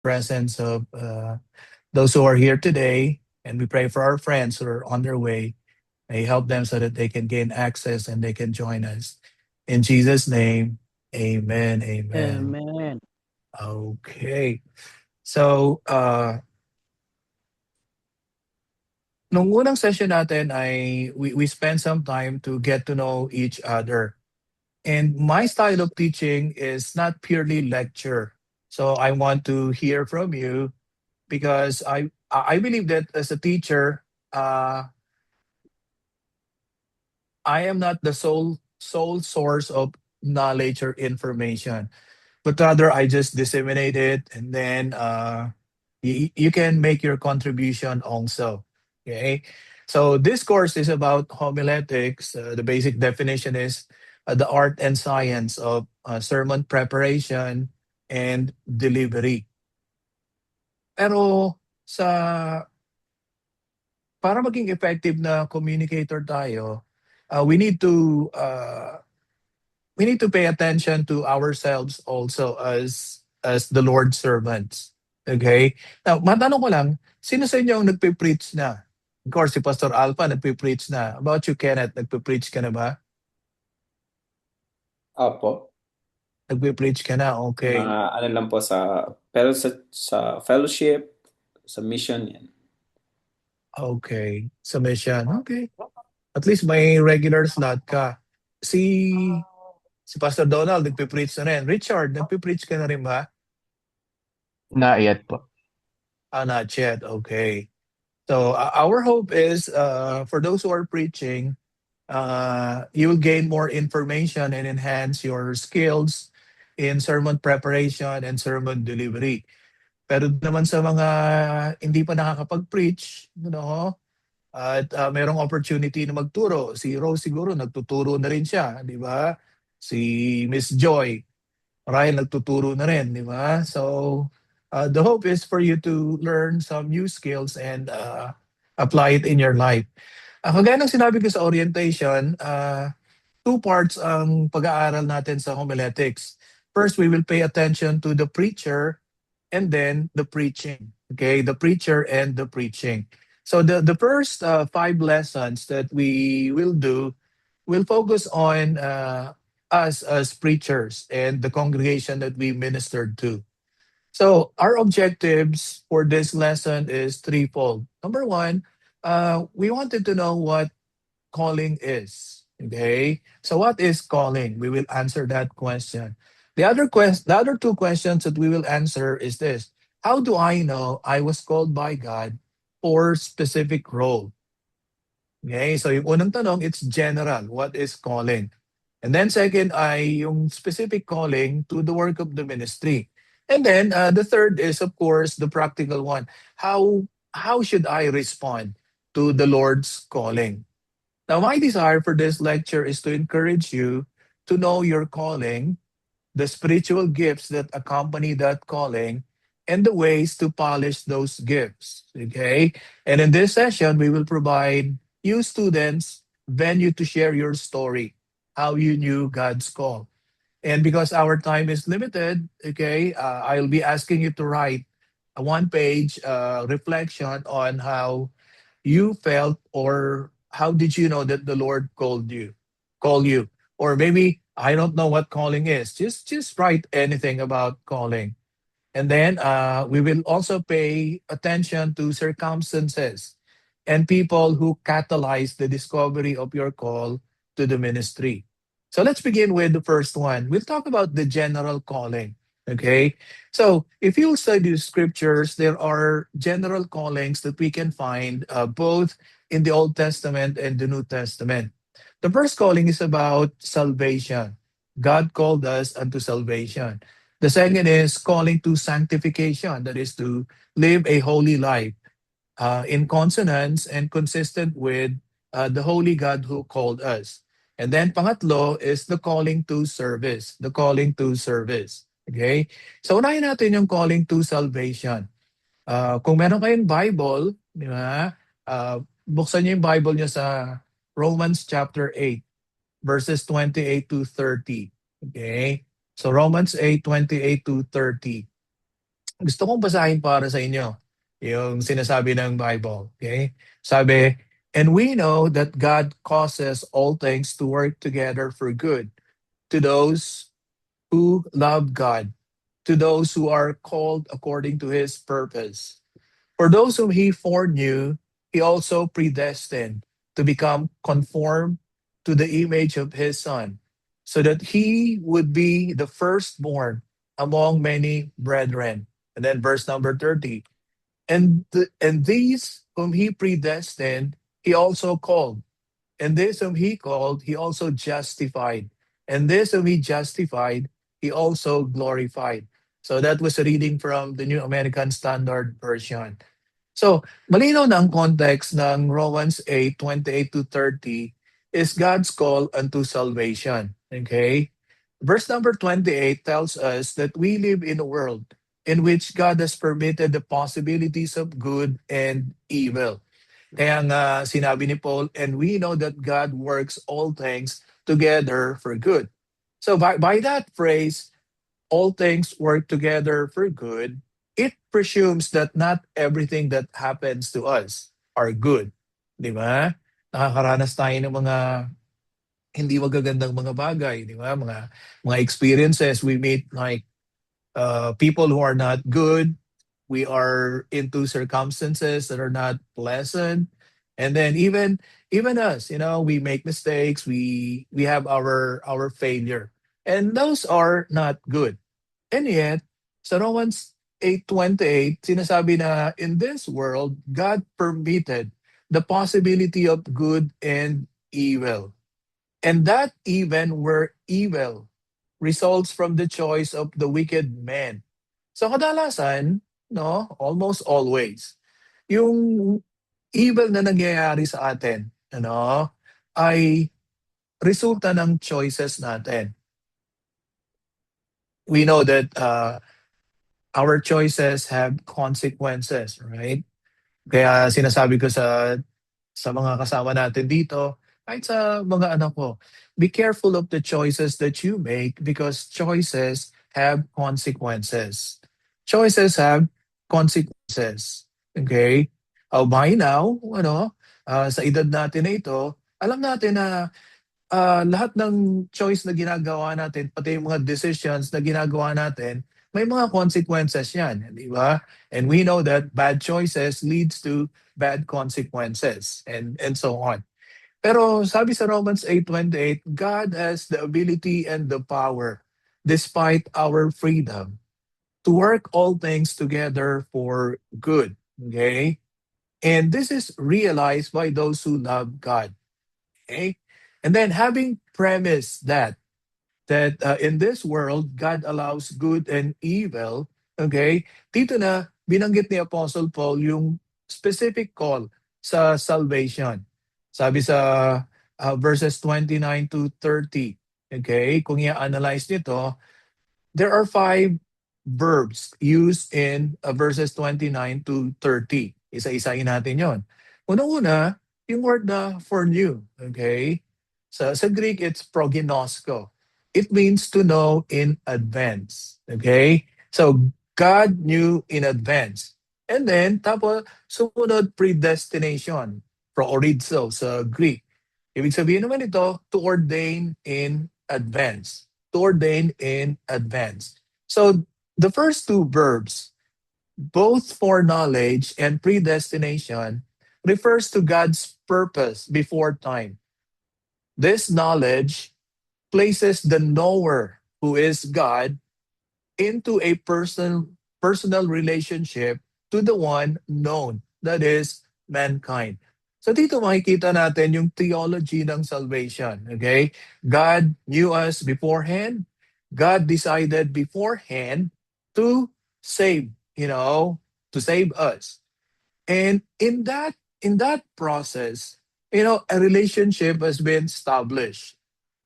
presence of those who are here today. And we pray for our friends who are on their way. May help them so that they can gain access and they can join us. In Jesus' name, amen. Amen. Amen. Okay. So, nung unang session natin ay we spent some time to get to know each other. And my style of teaching is not purely lecture. So I want to hear from you because I believe that as a teacher, I am not the sole source of knowledge or information, but rather I just disseminate it, and then you can make your contribution also. Okay, so this course is about homiletics. The basic definition is the art and science of sermon preparation and delivery. Pero sa para maging effective na communicator tayo, we need to pay attention to ourselves also as the Lord's servants. Okay? Now, matanong ko lang, sino sa inyo ang nagpe-preach na? Of course, si Pastor Alpha nagpe-preach na. About you, Kenneth, nagpe-preach ka na ba? Opo. Nagpe-preach ka na, okay. Mga ano lang po pero sa fellowship, sa mission yan. Okay. Submission, okay. At least may regular slot ka. Si Pastor Donald, nagpe-preach na rin. Richard, nagpe-preach ka na rin ba? Not yet po. Not yet. Okay. So our hope is for those who are preaching, you will gain more information and enhance your skills in sermon preparation and sermon delivery. Pero naman sa mga hindi pa nakakapag-preach, at merong opportunity na magturo. Si Rose siguro nagtuturo na rin siya, di ba? Si Miss Joy, Ryan nagtuturo na rin, di ba? So, the hope is for you to learn some new skills and apply it in your life. Kagaya ng sinabi ko sa orientation, two parts ang pag-aaral natin sa homiletics. First, we will pay attention to the preacher and then the preaching. Okay, the preacher and the preaching. So the first 5 lessons that we will do will focus on us as preachers and the congregation that we ministered to. So our objectives for this lesson is threefold. Number one, we wanted to know what calling is. Okay, so what is calling? We will answer that question. The other two questions that we will answer is this: how do I know I was called by God for specific role? Okay, so yung unang tanong, it's general. What is calling? And then second ay yung specific calling to the work of the ministry. And then the third is, of course, the practical one. How should I respond to the Lord's calling? Now, my desire for this lecture is to encourage you to know your calling, the spiritual gifts that accompany that calling, and the ways to polish those gifts. Okay? And in this session, we will provide you students venue to share your story, how you knew God's call. And because our time is limited, okay, I'll be asking you to write a one-page reflection on how you felt or how did you know that the Lord call you, or maybe I don't know what calling is. Just write anything about calling, and then we will also pay attention to circumstances and people who catalyze the discovery of your call to the ministry. So let's begin with the first one. We'll talk about the general calling. Okay. So if you study the scriptures, there are general callings that we can find both in the Old Testament and the New Testament. The first calling is about salvation. God called us unto salvation. The second is calling to sanctification, that is to live a holy life in consonance and consistent with the holy God who called us. And then pangatlo is the calling to service, the calling to service. Okay? So unahin natin yung calling to salvation. Kung meron kayong Bible, di ba? Buksan niyo yung Bible niyo sa Romans chapter 8, verses 28 to 30. Okay? So Romans 8:28 to 30. Gusto kong basahin para sa inyo yung sinasabi ng Bible. Okay? Sabi, and we know that God causes all things to work together for good to those who love God, to those who are called according to his purpose. For those whom he foreknew, he also predestined to become conformed to the image of his son, so that he would be the firstborn among many brethren. And then verse number 30. And these whom he predestined, he also called. And this whom he called, he also justified. And this whom he justified, he also glorified. So that was a reading from the New American Standard Version. So, malinaw na ang context ng Romans 8:28 to 30 is God's call unto salvation. Okay? Verse number 28 tells us that we live in a world in which God has permitted the possibilities of good and evil. Kaya nga sinabi ni Paul, and we know that God works all things together for good. So by that phrase, all things work together for good, it presumes that not everything that happens to us are good. Di ba? Nakakaranas tayo ng mga hindi magagandang mga bagay, di ba? Mga experiences we meet, like people who are not good. We are into circumstances that are not pleasant. And then even us, we make mistakes, we have our failure. And those are not good. And yet, sa Romans 8:28, sinasabi na in this world, God permitted the possibility of good and evil. And that even where evil results from the choice of the wicked man. So kadalasan, no, almost always, yung evil na nangyayari sa atin, ay resulta ng choices natin. We know that our choices have consequences, right? Kaya sinasabi ko sa mga kasama natin dito, kahit sa mga anak ko, be careful of the choices that you make because choices have consequences. Choices have consequences. Okay? By now, sa edad natin na ito, alam natin na lahat ng choice na ginagawa natin, pati yung mga decisions na ginagawa natin, may mga consequences yan, di ba? And we know that bad choices leads to bad consequences and so on. Pero sabi sa Romans 8:28, God has the ability and the power, despite our freedom, to work all things together for good. Okay? And this is realized by those who love God. Okay? And then having premised that in this world, God allows good and evil. Okay? Dito na, binanggit ni Apostle Paul yung specific call sa salvation. Sabi sa verses 29 to 30. Okay? Kung i-analyze nito, there are 5 verbs used in verses 29 to 30. Isa-isahin natin yon. Una-una, yung word na for new. Okay? Sa Greek, it's proginosko. It means to know in advance. Okay? So, God knew in advance. And then, tapos, sumunod, predestination. Proorizo sa Greek. Ibig sabihin naman ito, to ordain in advance. To ordain in advance. So, the first 2 verbs, both foreknowledge and predestination, refers to God's purpose before time. This knowledge places the knower, who is God, into a personal relationship to the one known, that is mankind. So dito makikita natin yung theology ng salvation. Okay? God knew us beforehand. God decided beforehand to save, to save us. And in that process, a relationship has been established.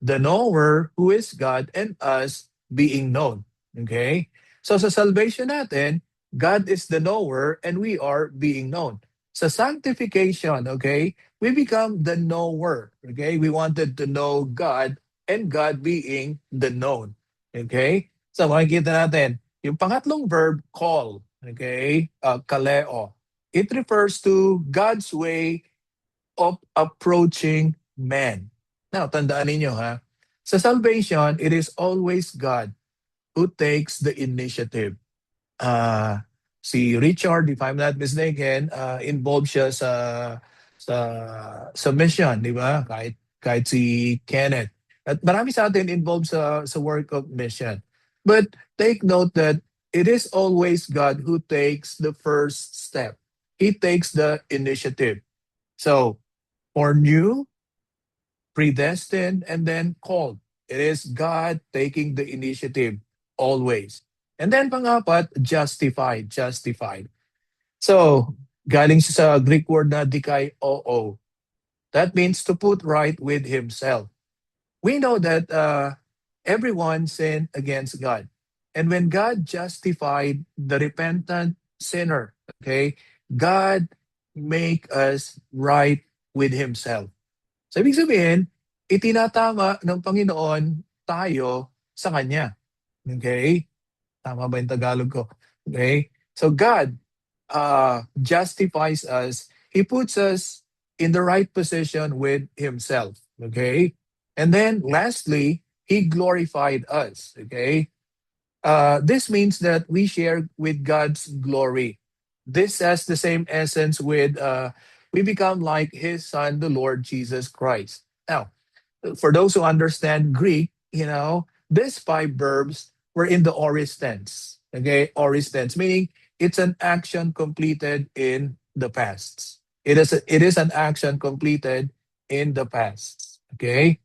The knower, who is God, and us being known. Okay? So sa salvation natin, God is the knower and we are being known. Sa sanctification, okay, we become the knower. Okay? We wanted to know God and God being the known. Okay? So makikita natin, Yung pangatlong verb, call, okay, kaleo, it refers to God's way of approaching man. Now, tandaan ninyo ha, sa salvation, it is always God who takes the initiative. uh, si Richard, if I'm not mistaken, involved siya sa mission, di ba? Kahit si Kenneth. At marami sa atin involved sa work of mission. But take note that it is always God who takes the first step. He takes the initiative. So, for new, predestined, and then called. It is God taking the initiative always. And then pangapat, justified, justified. So, galing siya sa Greek word na dikaio. That means to put right with himself. We know that everyone sinned against God. And when God justified the repentant sinner, okay, God make us right with himself. So, ibig sabihin, itinatama ng Panginoon tayo sa Kanya. Okay? Tama ba yung Tagalog ko? Okay? So, God justifies us. He puts us in the right position with Himself. Okay? And then, lastly, He glorified us. Okay? This means that we share with God's glory. This has the same essence with we become like His Son, the Lord Jesus Christ. Now, for those who understand Greek, these five verbs were in the aorist tense. Okay, aorist tense, meaning it's an action completed in the past. It is an action completed in the past. Okay,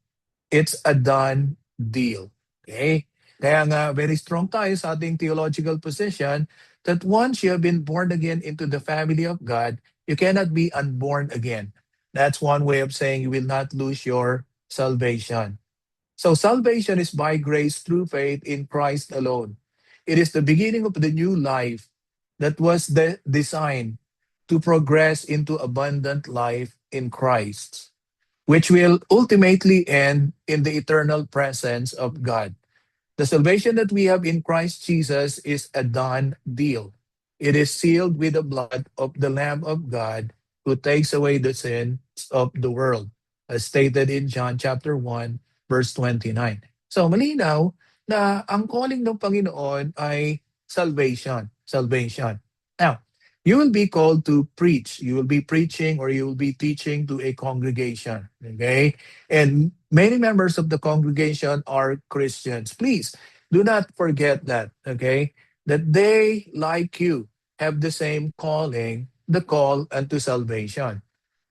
it's a done deal. Okay? Kaya nga, very strong tayo sa ating theological position that once you have been born again into the family of God, you cannot be unborn again. That's one way of saying you will not lose your salvation. So salvation is by grace through faith in Christ alone. It is the beginning of the new life that was designed to progress into abundant life in Christ, which will ultimately end in the eternal presence of God. The salvation that we have in Christ Jesus is a done deal. It is sealed with the blood of the Lamb of God who takes away the sins of the world, as stated in John chapter 1, verse 29. So malinaw na ang calling ng Panginoon ay salvation. Salvation. Now, you will be called to preach. You will be preaching or you will be teaching to a congregation. Okay? And many members of the congregation are Christians. Please do not forget that. Okay? That they, like you, have the same calling, the call unto salvation.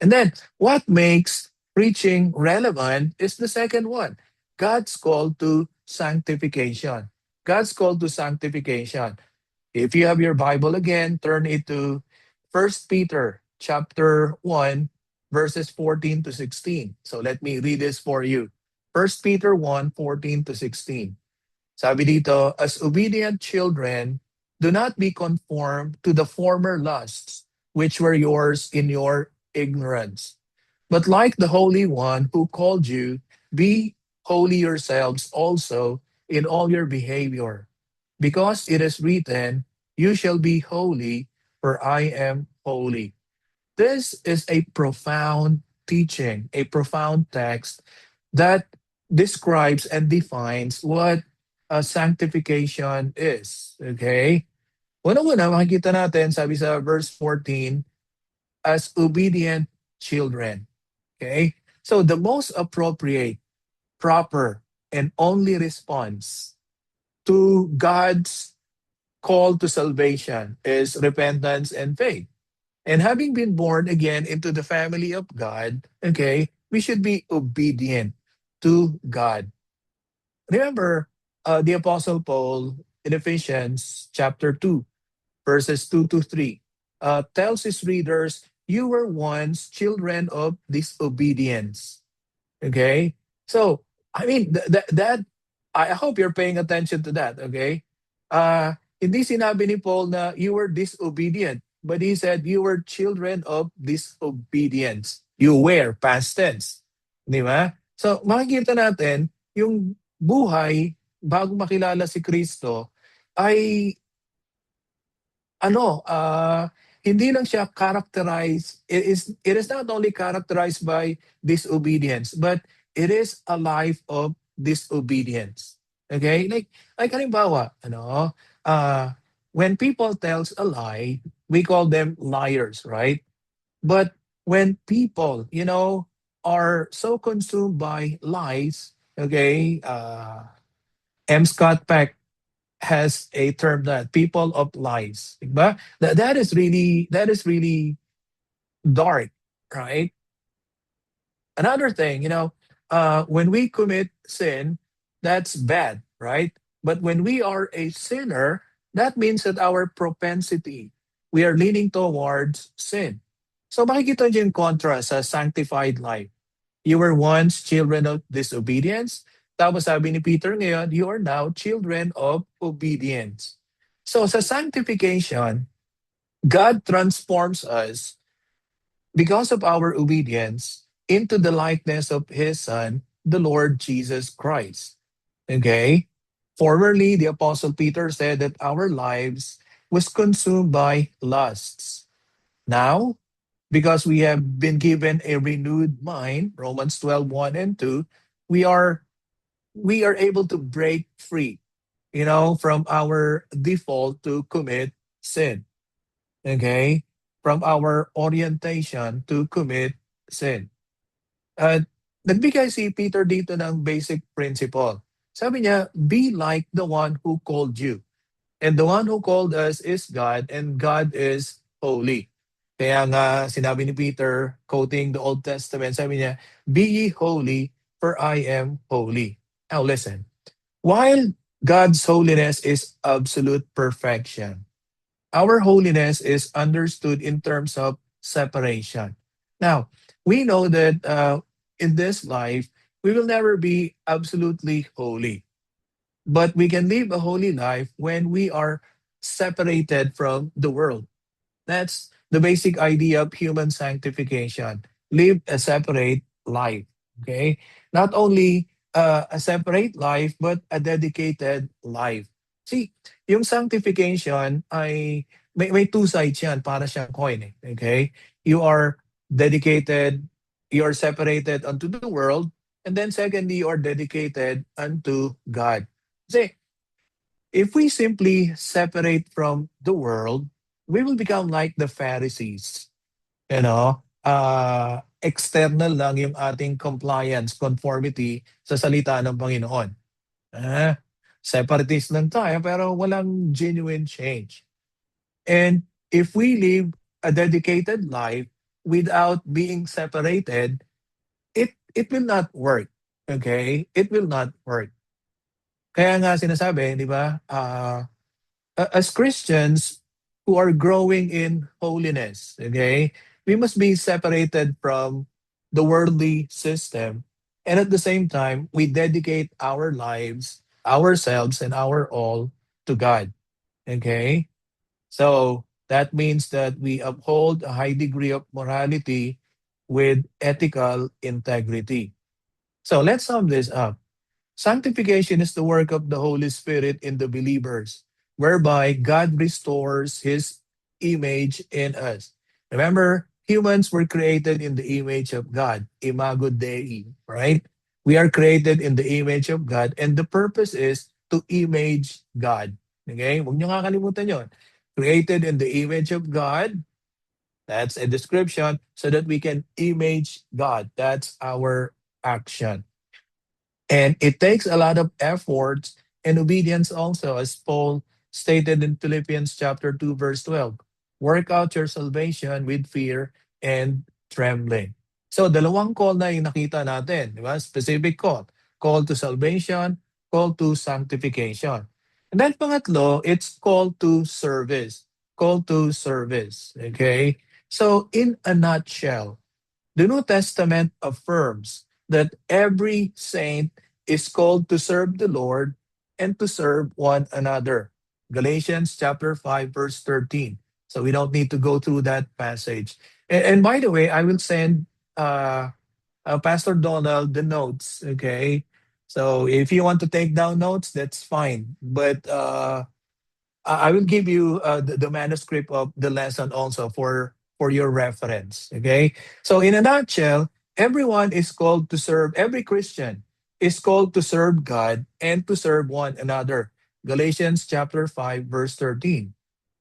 And then, what makes preaching relevant is the second one. God's call to sanctification. God's call to sanctification. If you have your Bible again, turn it to 1 Peter chapter 1, verses 14 to 16. So let me read this for you. 1 Peter 1, 14 to 16. Sabi dito, as obedient children, do not be conformed to the former lusts which were yours in your ignorance. But like the Holy One who called you, be holy yourselves also in all your behavior. Because it is written, you shall be holy, for I am holy. This is a profound teaching, a profound text that describes and defines what sanctification is. Okay? Una-una, makikita natin, sabi sa verse 14, as obedient children. Okay? So the most appropriate, proper, and only response to God's call to salvation is repentance and faith. And having been born again into the family of God, okay, we should be obedient to God. Remember, the Apostle Paul in Ephesians chapter 2, verses 2 to 3, tells his readers, you were once children of disobedience. Okay? So, I mean, that I hope you're paying attention to that, okay? Hindi sinabi ni Paul na you were disobedient, but he said you were children of disobedience. You were, past tense. Di ba? So, makikita natin yung buhay bago makilala si Kristo ay ano, hindi lang siya characterized, it is not only characterized by disobedience, but it is a life of disobedience. Okay? Like halimbawa, uh, when people tells a lie, we call them liars, right? But when people, are so consumed by lies, okay, M. Scott Peck has a term that people of lies. Diba? That is really dark, right? Another thing, when we commit sin, that's bad, right? But when we are a sinner, that means that our propensity, we are leaning towards sin. So makikita niyo yung contrast sa sanctified life. You were once children of disobedience. Tapos sabi ni Peter ngayon, you are now children of obedience. So sa sanctification, God transforms us because of our obedience into the likeness of His Son, the Lord Jesus Christ. Okay? Formerly, the Apostle Peter said that our lives was consumed by lusts. Now, because we have been given a renewed mind, Romans 12, 1 and 2, we are we are able to break free, from our default to commit sin. Okay? From our orientation to commit sin. At nagbigay si Peter dito ng basic principle. Sabi niya, be like the one who called you. And the one who called us is God, and God is holy. Kaya nga sinabi ni Peter, quoting the Old Testament, sabi niya, be ye holy, for I am holy. Now listen, while God's holiness is absolute perfection, our holiness is understood in terms of separation. Now, we know that in this life, we will never be absolutely holy, but we can live a holy life when we are separated from the world. That's the basic idea of human sanctification. Live a separate life. Okay? Not only a separate life, but a dedicated life. See, yung sanctification ay may two sides yan para siyang coin. Okay? You are dedicated, you are separated unto the world, and then secondly, you are dedicated unto God. Kasi if we simply separate from the world, we will become like the Pharisees. External lang yung ating compliance, conformity sa salita ng Panginoon. Separatist lang tayo pero walang genuine change. And if we live a dedicated life without being separated, it will not work. Okay? It will not work. Kaya nga sinasabi, di ba? As Christians who are growing in holiness, okay, we must be separated from the worldly system. And at the same time, we dedicate our lives, ourselves, and our all to God. Okay? So that means that we uphold a high degree of morality with ethical integrity. So let's sum this up. Sanctification is the work of the Holy Spirit in the believers, whereby God restores His image in us. Remember, humans were created in the image of God, imago Dei, right? We are created in the image of God, and the purpose is to image God. Okay? Huwag niyo kakalimutan yon. Created in the image of God, that's a description, so that we can image God. That's our action. And it takes a lot of effort and obedience also, as Paul stated in Philippians chapter 2, verse 12. Work out your salvation with fear and trembling. So, dalawang call na yung nakita natin, di ba? Specific call. Call to salvation, call to sanctification. And then pangatlo, it's call to service. Call to service. Okay? So, in a nutshell, the New Testament affirms that every saint is called to serve the Lord and to serve one another. Galatians chapter 5 verse 13. So we don't need to go through that passage. And by the way, I will send Pastor Donald the notes, okay? So if you want to take down notes, that's fine. But I will give you the manuscript of the lesson also for your reference. Okay. So in a nutshell, everyone is called to serve. Every Christian is called to serve God and to serve one another. Galatians chapter 5 verse 13.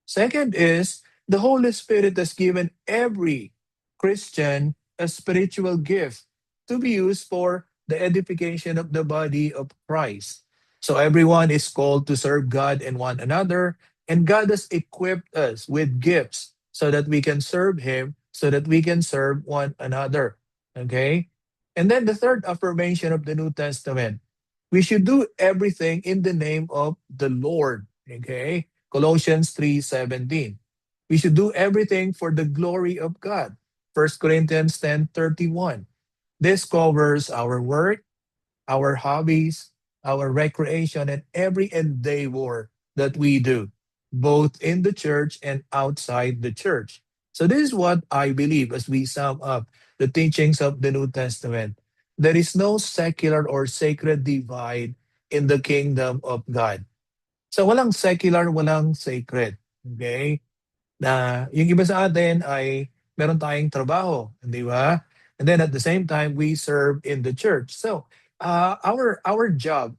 Second is the Holy Spirit has given every Christian a spiritual gift to be used for the edification of the body of Christ. So everyone is called to serve God and one another, and God has equipped us with gifts so that we can serve Him, so that we can serve one another. Okay? And then the third affirmation of the New Testament, we should do everything in the name of the Lord. Okay? Colossians 3:17. We should do everything for the glory of God. 1 Corinthians 10:31. This covers our work, our hobbies, our recreation, and every endeavor that we do, both in the church and outside the church. So, this is what I believe as we sum up the teachings of the New Testament. There is no secular or sacred divide in the kingdom of God. So, walang secular, walang sacred. Okay? Na yung iba sa atin ay meron tayong trabaho, di ba? And then at the same time, we serve in the church. So, our job,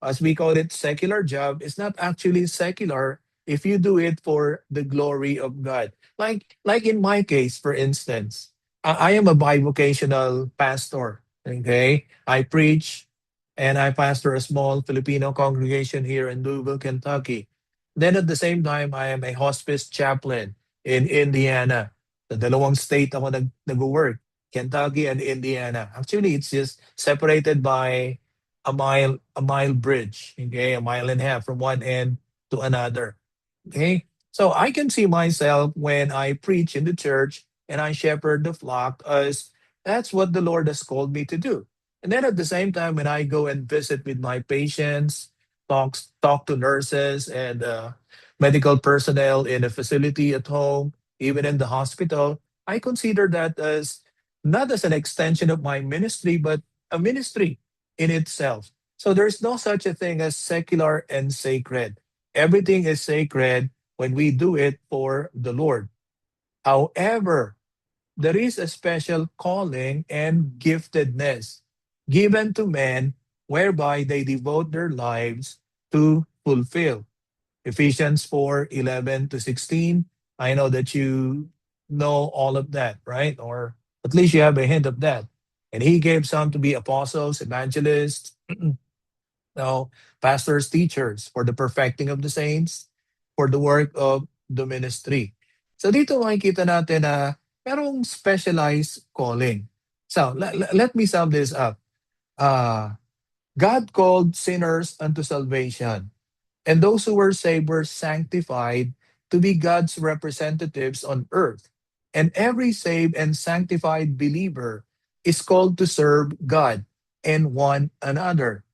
as we call it, secular job, is not actually secular if you do it for the glory of God. Like in my case, for instance, I am a bivocational pastor. Okay, I preach and I pastor a small Filipino congregation here in Louisville, Kentucky. Then at the same time, I am a hospice chaplain in Indiana. Sa dalawang state ako nag-work, Kentucky and Indiana. Actually, it's just separated by a mile bridge, okay, a mile and a half from one end to another. Okay? So I can see myself when I preach in the church and I shepherd the flock as that's what the Lord has called me to do. And then at the same time, when I go and visit with my patients, talk to nurses and medical personnel in a facility at home, even in the hospital, I consider that as not as an extension of my ministry, but a ministry in itself. So there's no such a thing as secular and sacred. Everything is sacred when we do it for the Lord. However, there is a special calling and giftedness given to men whereby they devote their lives to fulfill. Ephesians 4:11 to 16. I know that you know all of that, right? Or at least you have a hint of that. And he gave some to be apostles, evangelists, now, pastors, teachers, for the perfecting of the saints, for the work of the ministry. So dito makikita natin na merong specialized calling. So let me sum this up. Uh, God called sinners unto salvation, and those who were saved were sanctified to be God's representatives on earth. And every saved and sanctified believer is called to serve God and one another.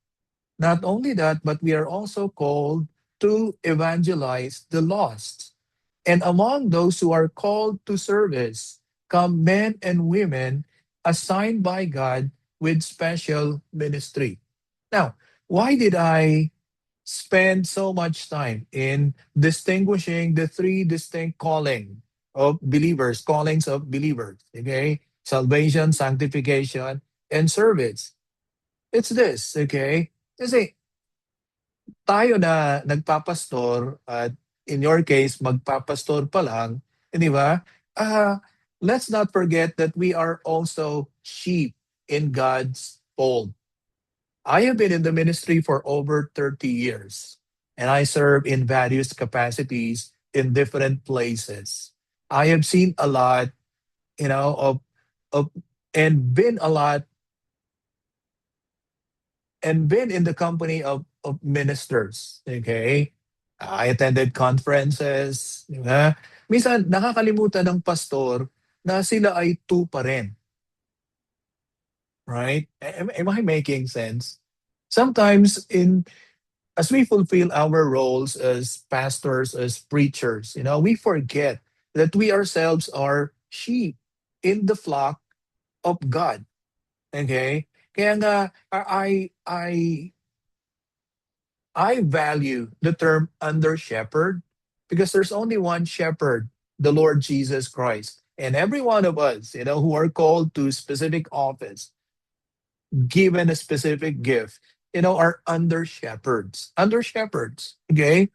Not only that, but we are also called to evangelize the lost. And among those who are called to service come men and women assigned by God with special ministry. Now, why did I spend so much time in distinguishing the three distinct callings of believers, okay? Salvation, sanctification, and service. It's this, okay? Kasi tayo na nagpapastor at in your case, magpapastor pa lang, di ba? Let's not forget that we are also sheep in God's fold. I have been in the ministry for over 30 years, and I serve in various capacities in different places. I have seen a lot, of and been a lot and been in the company of ministers. Okay? I attended conferences. Di ba? Minsan, nakakalimutan ng pastor na sila ay two pa rin. Right? Am I making sense? Sometimes, as we fulfill our roles as pastors, as preachers, we forget that we ourselves are sheep in the flock of God. Okay? Kaya nga, I I value the term under shepherd because there's only one shepherd, the Lord Jesus Christ. And every one of us, who are called to specific office, given a specific gift, are under shepherds. Under shepherds. Okay.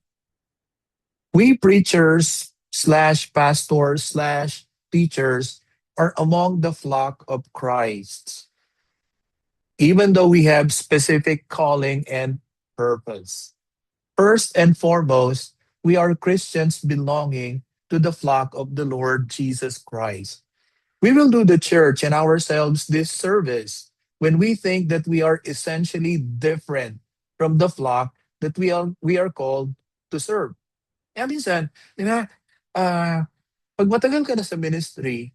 We preachers slash pastors slash teachers are among the flock of Christ, even though we have specific calling and purpose. First and foremost, we are Christians belonging to the flock of the Lord Jesus Christ. We will do the church and ourselves this service when we think that we are essentially different from the flock that we are called to serve. Kaya minsan, di ba, ah, pag matagal ka na sa ministry,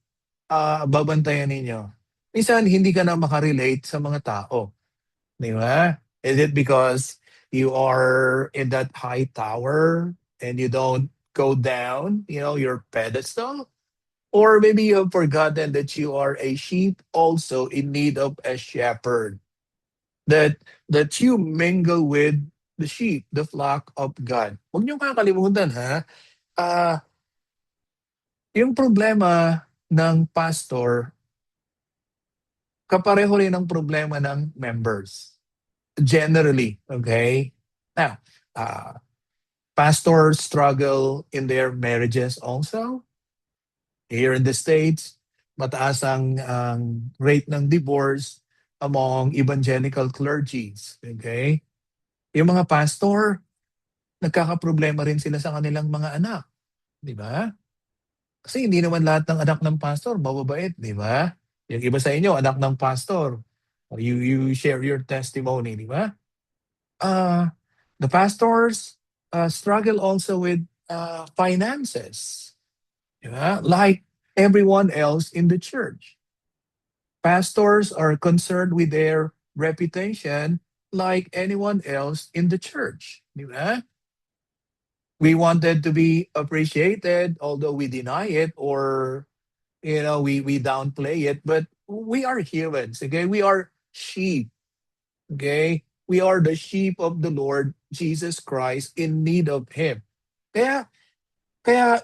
babantayan ninyo. Minsan, hindi ka na makarelate sa mga tao. Di ba? Is it because you are in that high tower and you don't go down, your pedestal? Or maybe you have forgotten that you are a sheep also in need of a shepherd. That you mingle with the sheep, the flock of God. Huwag niyo kakalimutan, ha? Ah, yung problema ng pastor, kapareho rin ang problema ng members. Generally, okay? Now, pastors struggle in their marriages also. Here in the States, mataas ang rate ng divorce among evangelical clergies. Okay? Yung mga pastor, nagkakaproblema rin sila sa kanilang mga anak. Di ba? Kasi hindi naman lahat ng anak ng pastor mababait, di ba? Yung iba sa inyo, anak ng pastor. You share your testimony, di ba? The pastors struggle also with finances. Di ba? Like everyone else in the church. Pastors are concerned with their reputation like anyone else in the church. Di ba? We wanted to be appreciated, although we deny it or we downplay it, but we are humans, okay? We are sheep, okay? We are the sheep of the Lord Jesus Christ in need of Him. Kaya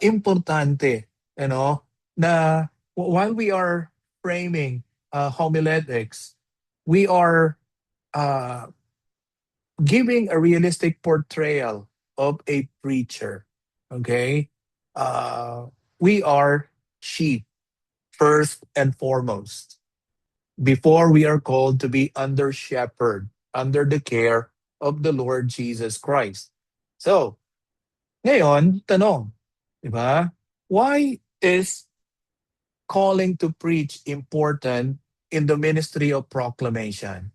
importante, na while we are framing homiletics, we are uh, giving a realistic portrayal of a preacher. Okay? We are sheep first and foremost before we are called to be under shepherd, under the care of the Lord Jesus Christ. So, ngayon, tanong, di ba? Why is calling to preach important in the ministry of proclamation?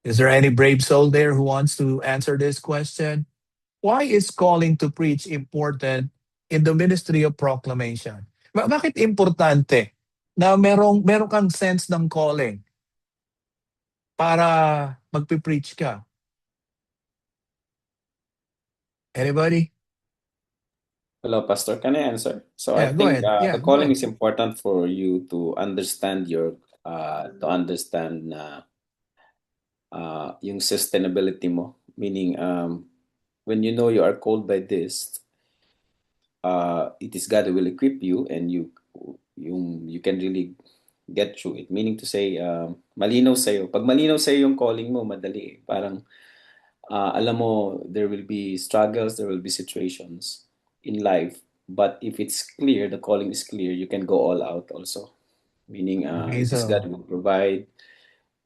Is there any brave soul there who wants to answer this question? Why is calling to preach important in the ministry of proclamation? Bakit importante na meron kang sense ng calling para magpe-preach ka? Anybody? Hello, Pastor. Can I answer? So I Yeah, go think ahead. Yeah, the go calling ahead. is important for you to understand yung sustainability mo. Meaning, when you know you are called by this, it is God who will equip you and you can really get through it. Meaning to say, malinaw sa'yo. Pag malinaw sa'yo yung calling mo, madali. Parang, alam mo, there will be struggles, there will be situations in life. But if it's clear, the calling is clear, you can go all out also. Meaning, Okay, it is God who will provide,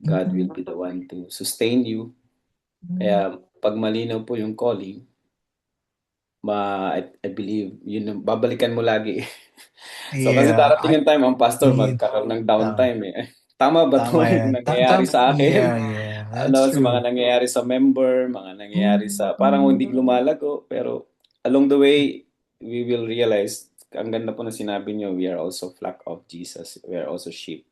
God will be the one to sustain you. Kaya, pag malinaw po yung calling, I believe, yun, babalikan mo lagi. So, kasi yeah, darating yung time, ang pastor yeah, magkakaroon ng tama, downtime eh. Tama ba tama itong yan. nangyayari sa akin? Yeah, that's Ano, sa mga true. nangyayari sa member, mga nangyayari sa, parang hindi lumalago, pero along the way, we will realize, ang ganda po na sinabi niyo, we are also flock of Jesus. We are also sheep.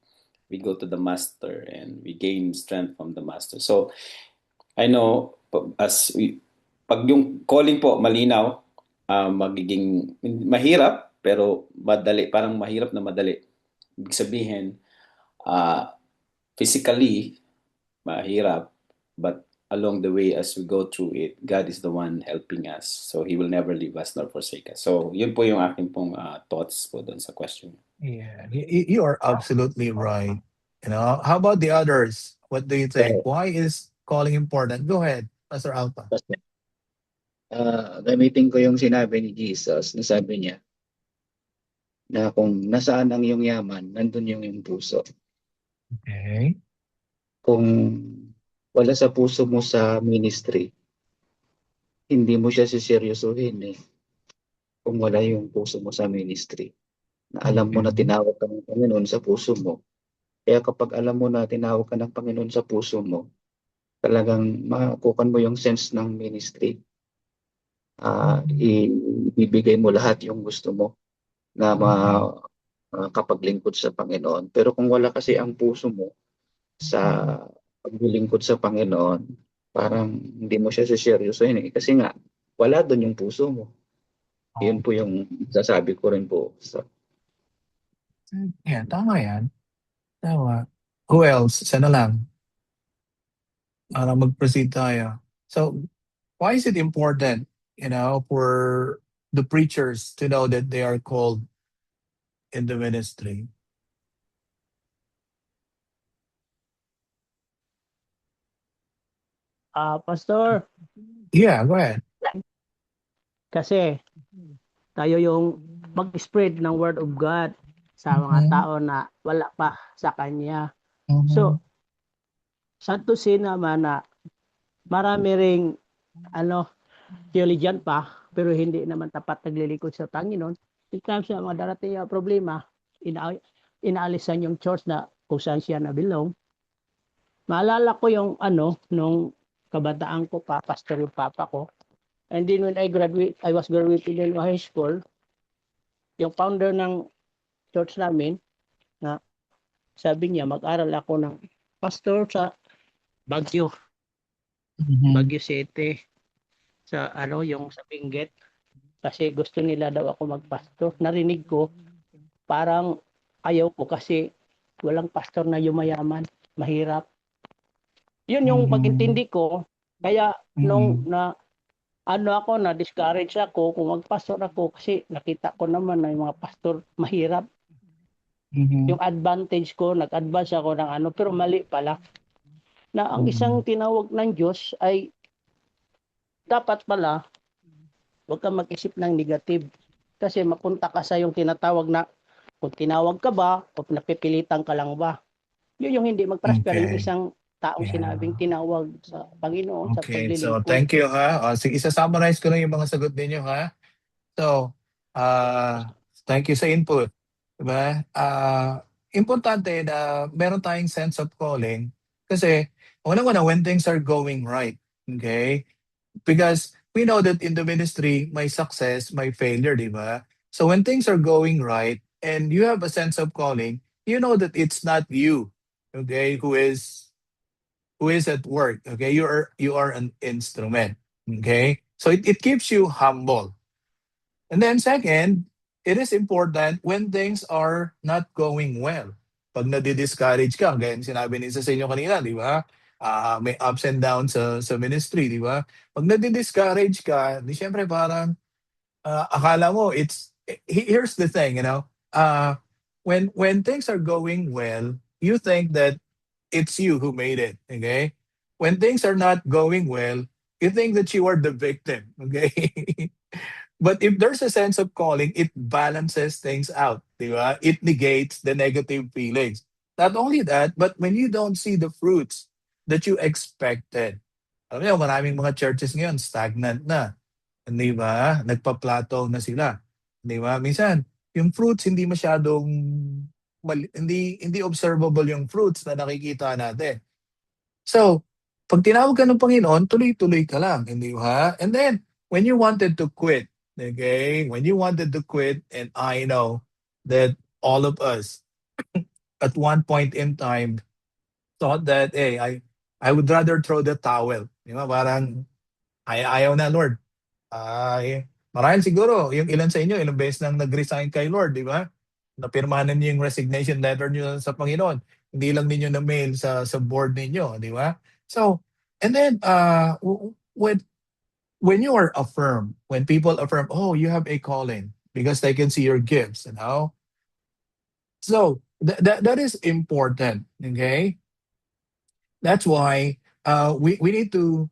We go to the master and we gain strength from the master. So, I know, pag yung calling po malinaw, magiging mahirap, pero madali, parang mahirap na madali. Ibig sabihin, uh, physically, mahirap, but along the way as we go through it, God is the one helping us. So He will never leave us nor forsake us. So yun po yung akin pong thoughts po doon sa question. Yeah, you are absolutely right. How about the others? What do you think? So, Why is calling important? Go ahead, Pastor Alpha. basta, gamitin ko yung sinabi ni Jesus na sabi niya na kung nasaan ang iyong yaman, nandun yung iyong puso. Okay. Kung wala sa puso mo sa ministry, hindi mo siya siseryosohin eh. Kung wala yung puso mo sa ministry, na alam mo na Okay. tinawag ka ng Panginoon sa puso mo. Kaya kapag alam mo na tinawag ka ng Panginoon sa puso mo, talagang makukuha mo yung sense ng ministry. Ibibigay mo lahat yung gusto mo na kapaglingkod sa Panginoon. Pero kung wala kasi ang puso mo sa paglilingkod sa Panginoon, parang hindi mo siya siseryosohin eh. Kasi nga, wala doon yung puso mo. Yun po yung sasabi ko rin po. So, Yeah, tama yan. Tama. Who else? Isa na lang. Para mag-proceed tayo. So, why is it important, for the preachers to know that they are called in the ministry? Pastor, Yeah, go ahead. kasi tayo yung mag-spread ng word of God sa mga Mhm. tao na wala pa sa Kanya. Mhm. So, santo naman na marami ring theologian pa, pero hindi naman tapat naglilingkod sa Panginoon. In terms sa mga darating na problema, inaalisan yung church na kung saan siya na-belong. Maalala ko yung nung kabataan ko pa, pastor yung papa ko. And then when I was graduated in high school, yung founder ng church namin, na sabi niya, mag-aral ako ng pastor sa Baguio, Mhm. Baguio City, sa yung sa Benguet. Kasi gusto nila daw ako magpastor. Narinig ko, parang ayaw ko kasi walang pastor na yumayaman, mahirap. Yun yung Mhm. pag-intindi ko. Kaya nung Mhm. na-discourage ako kung magpastor ako kasi nakita ko naman na yung mga pastor mahirap. Mhm. Yung advantage ko, nag-advance ako ng pero mali pala. Na ang isang tinawag ng Diyos ay dapat pala huwag kang mag-isip ng negative. Kasi mapunta ka sa yung tinatawag na kung tinawag ka ba o napipilitan ka lang ba. Yun yung hindi mag-prosper yung Okay. isang taong Yeah. sinabing tinawag sa Panginoon sa Okay. So, paglilingkod. thank you, ha. Sige, isa-summarize ko lang yung mga sagot ninyo, ha. So, thank you sa input. Diba? Importante na meron tayong sense of calling kasi unang-una when things are going right. Okay? Because we know that in the ministry, may success, may failure, di ba? So when things are going right and you have a sense of calling, you know that it's not you, okay, who is at work. Okay, you are an instrument. Okay, so it keeps you humble. And then second, it is important when things are not going well. Pag nadi-discourage ka, gaya ng sinabi ni sa inyo kanina, di ba? May ups and downs sa ministry, di ba? Pag nadi-discourage ka, di syempre parang akala mo here's the thing, when things are going well, you think that it's you who made it, okay? When things are not going well, you think that you are the victim, okay? But if there's a sense of calling, it balances things out, di ba? It negates the negative feelings. Not only that, but when you don't see the fruits that you expected. Alam niyo, maraming mga churches ngayon, stagnant na. Di ba? Nagpa-plateau na sila. Di ba? Minsan, yung fruits hindi masyadong, hindi observable yung fruits na nakikita natin. So, pag tinawag ka ng Panginoon, tuloy-tuloy ka lang, hindi ba? And then, when you wanted to quit, okay? When you wanted to quit, and I know that all of us, at one point in time, thought that, hey, I would rather throw the towel. Di ba? Parang, ayaw na, Lord. Marahil siguro, yung ilan sa inyo, ilang beses nang nag-resign kay Lord, di ba? Napirmahan niyo yung resignation letter niyo sa Panginoon. Hindi lang ninyo na mail sa board ninyo, di ba? So, And then when you are affirmed, when people affirm, oh, you have a calling because they can see your gifts, So that is important. Okay, that's why we need to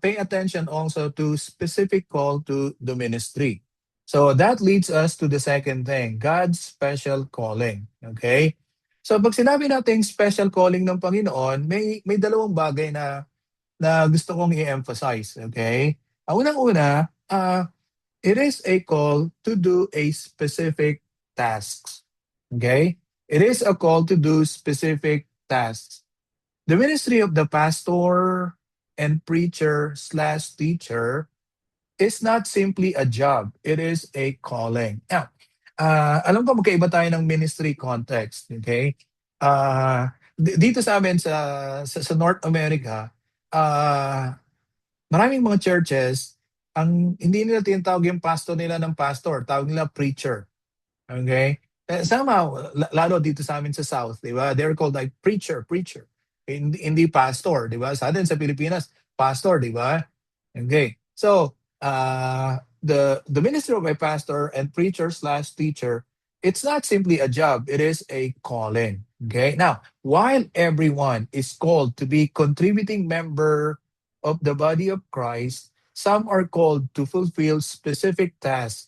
pay attention also to specific call to the ministry. So that leads us to the second thing, God's special calling. Okay? So pag sinabi natin special calling ng Panginoon, may dalawang bagay na gusto kong i-emphasize. Okay? Ang unang-una, it is a call to do a specific tasks. Okay? It is a call to do specific tasks. The ministry of the pastor and preacher slash teacher is not simply a job. It is a calling. Now, alam ko magkaiba tayo ng ministry context. Okay? Dito sa amin sa North America, maraming mga churches, ang hindi nila tinatawag yung pastor nila ng pastor, tawag nila preacher. Okay? Somehow, lalo dito sa amin sa South, di ba? They're called like preacher. Hindi pastor, di ba? Sa atin sa Pilipinas, pastor, di ba? Okay. So, the ministry of a pastor and preacher slash teacher, it's not simply a job, it is a calling. Okay. Now, while everyone is called to be contributing member of the body of Christ, some are called to fulfill specific tasks.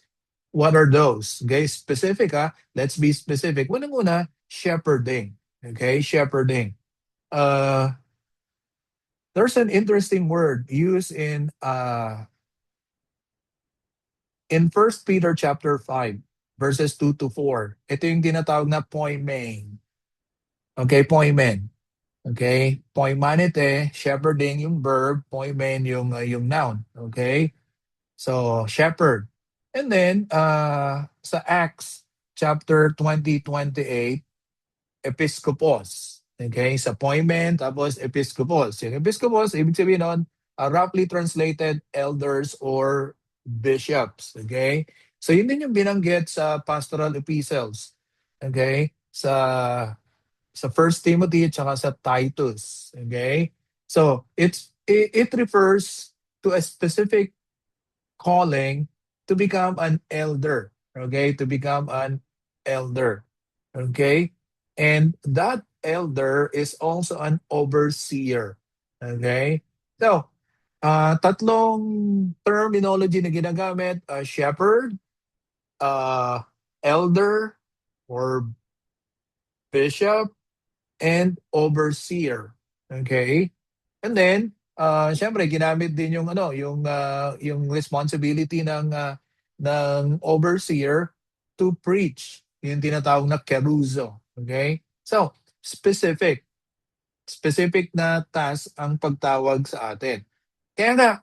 What are those? Okay, specific Let's be specific. Una, shepherding. Okay, shepherding. There's an interesting word used in 1 Peter chapter 5, verses 2 to 4. Ito yung tinatawag na poimen. Okay, poimen. Okay, poimanete, shepherding yung verb, poimen yung noun. Okay, so shepherd. And then sa Acts chapter 20:28, episkopos. Okay, sa poimen, tapos episkopos. Yung episkopos, ibig sabihin nun, roughly translated, elders or bishops. Okay? So yun din yung binanggit sa pastoral epistles. Okay? Sa 1 Timothy at saka sa Titus. Okay? So it refers to a specific calling to become an elder. Okay? To become an elder. Okay? And that elder is also an overseer. Okay? So, tatlong terminology na ginagamit, shepherd, elder, or bishop, and overseer. Okay? And then, syempre ginamit din yung responsibility ng overseer to preach. Yung tinatawag na keruzo. Okay? So, specific na task ang pagtawag sa atin. Kaya nga,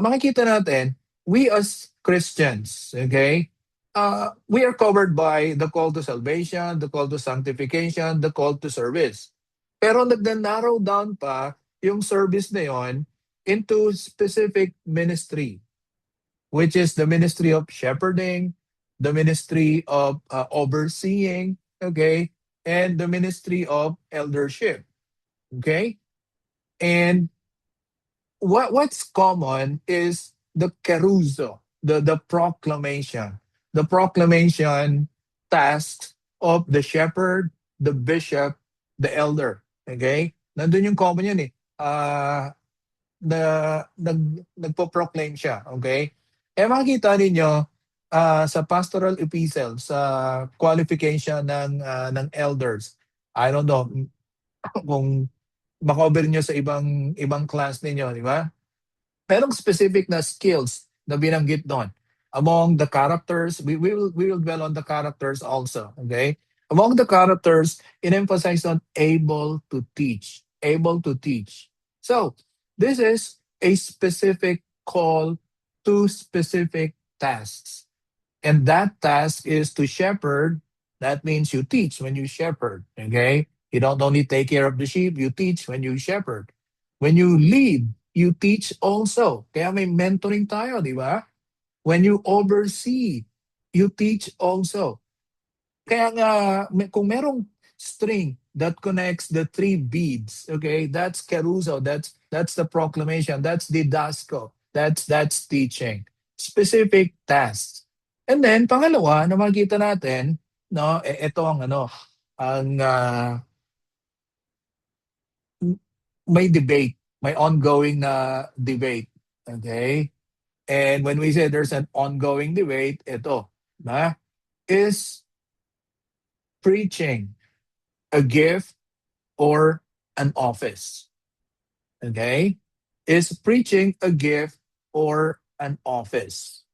makikita natin, we as Christians, okay, we are covered by the call to salvation, the call to sanctification, the call to service. Pero nag-narrow down pa yung service na yon into specific ministry, which is the ministry of shepherding, the ministry of overseeing, okay, and the ministry of eldership, okay? And what's common is the keruzo, the proclamation tasks of the shepherd, the bishop, the elder, okay? Nandun yung common yun nagpo-proclaim siya, okay? Makikita ninyo sa pastoral epistle, sa qualification ng elders. I don't know kung makover nyo sa ibang class ninyo, di ba? Merong specific na skills na binanggit doon. Among the characters, we will dwell on the characters also, okay? Among the characters, it-emphasize on able to teach. Able to teach. So, this is a specific call to specific tasks. And that task is to shepherd. That means you teach when you shepherd. Okay? You don't only take care of the sheep, you teach when you shepherd. When you lead, you teach also. Kaya may mentoring tayo, di ba? When you oversee, you teach also. Kaya nga, kung merong string that connects the three beads, okay, that's keruzo, that's That's the proclamation. That's didasco. That's teaching. Specific tasks. And then pangalawa na makita natin, no, ito ang ang may debate, may ongoing na debate. Okay? And when we say there's an ongoing debate, ito, na, is preaching a gift or an office? Okay? Is preaching a gift or an office?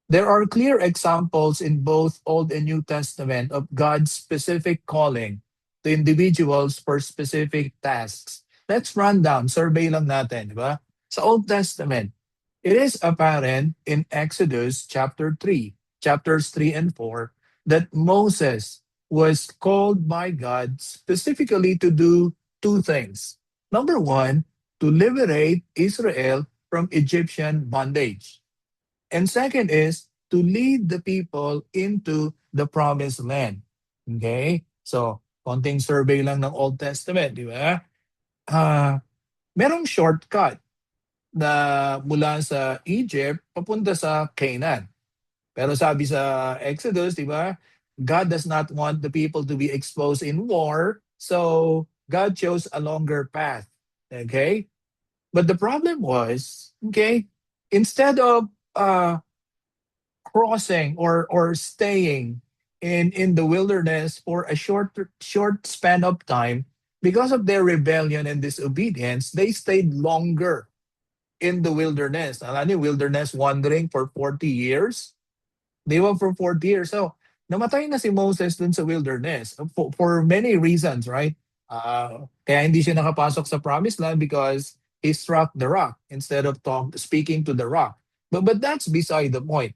There are clear examples in both Old and New Testament of God's specific calling to individuals for specific tasks. Let's run down, survey lang natin, di ba? Sa Old Testament, it is apparent in Exodus chapter 3, chapters 3 and 4, that Moses was called by God specifically to do two things. Number one, to liberate Israel from Egyptian bondage. And second is to lead the people into the promised land. Okay? So, konting survey lang ng Old Testament, di ba? Merong shortcut na mula sa Egypt papunta sa Canaan. Pero sabi sa Exodus, di ba? God does not want the people to be exposed in war, so God chose a longer path. Okay? But the problem was, okay, instead of crossing or staying in the wilderness for a short span of time, because of their rebellion and disobedience, they stayed longer in the wilderness. Alam niyo, wilderness wandering for 40 years. They were for 40 years. So, namatay na si Moses dun sa wilderness for many reasons, right? Kaya hindi siya nakapasok sa promised land because he struck the rock instead of speaking to the rock. But that's beside the point.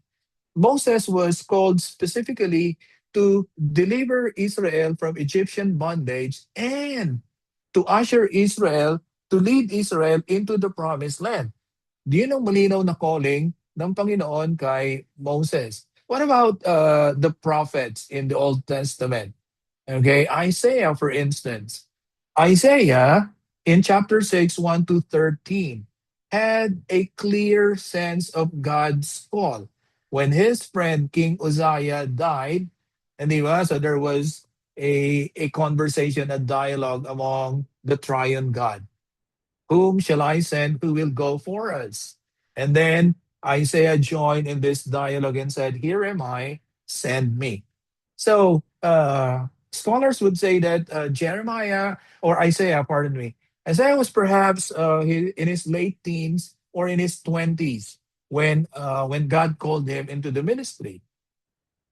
Moses was called specifically to deliver Israel from Egyptian bondage and to usher Israel, to lead Israel into the promised land. Do you know malinaw na calling ng Panginoon kay Moses? What about the prophets in the Old Testament? Okay, Isaiah, for instance. Isaiah, in chapter 6, 1 to 13, had a clear sense of God's call. When his friend King Uzziah died, and so there was a conversation, a dialogue among the triune God. Whom shall I send? Who will go for us? And then Isaiah joined in this dialogue and said, "Here am I, send me." So scholars would say that Isaiah was perhaps in his late teens or in his 20s when God called him into the ministry.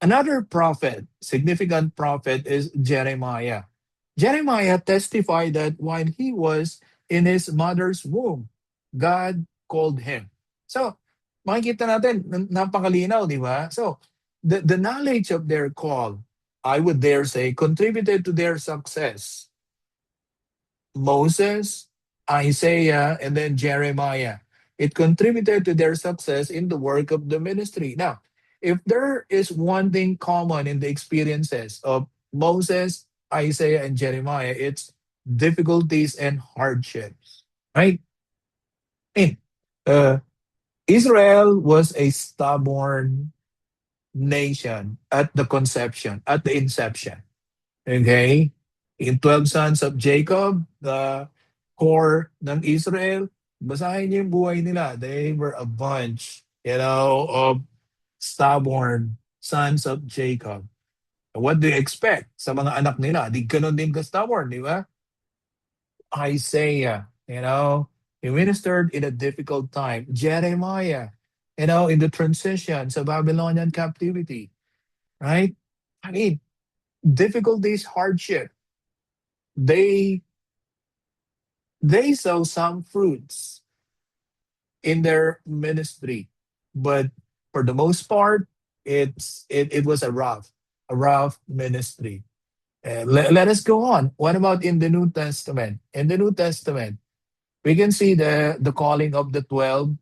Another prophet, significant prophet, is Jeremiah. Jeremiah testified that while he was in his mother's womb, God called him. So, makikita natin, napakalinaw, di ba? So, the knowledge of their call, I would dare say, contributed to their success. Moses, Isaiah, and then Jeremiah. It contributed to their success in the work of the ministry. Now, if there is one thing common in the experiences of Moses, Isaiah, and Jeremiah, it's difficulties and hardships, right? Israel was a stubborn nation at the inception. Okay? In 12 sons of Jacob, the core ng Israel, basahin niyo yung buhay nila. They were a bunch, of stubborn sons of Jacob. What do you expect sa mga anak nila? Di ganun din ka-stubborn, di ba? Isaiah, he ministered in a difficult time. Jeremiah, in the transition sa Babylonian captivity. Right? I mean, difficulties, hardship. They saw some fruits in their ministry, but for the most part, it was a rough ministry. Let us go on. What about in the New Testament? In the New Testament, we can see the calling of the 12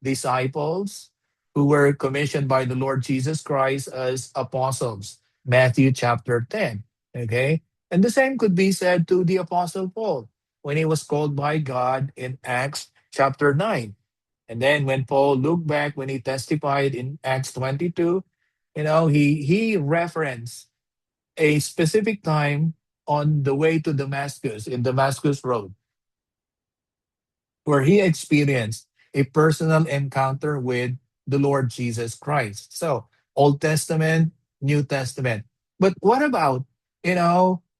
disciples who were commissioned by the Lord Jesus Christ as apostles. Matthew chapter 10. Okay? And the same could be said to the Apostle Paul. when he was called by God in Acts chapter 9. And then when Paul looked back, when he testified in Acts 22, he referenced a specific time on the way to Damascus, in Damascus Road, where he experienced a personal encounter with the Lord Jesus Christ. So, Old Testament, New Testament. But what about,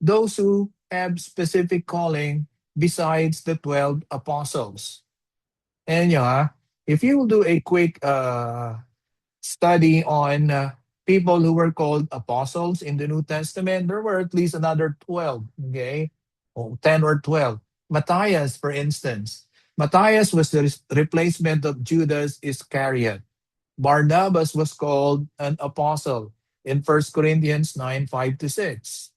those who have specific calling besides the 12 apostles? And, if you will do a quick study on people who were called apostles in the New Testament, there were at least another 12, okay? 10 or 12. Matthias, for instance. Matthias was the replacement of Judas Iscariot. Barnabas was called an apostle in 1 Corinthians 9, 5 to 6.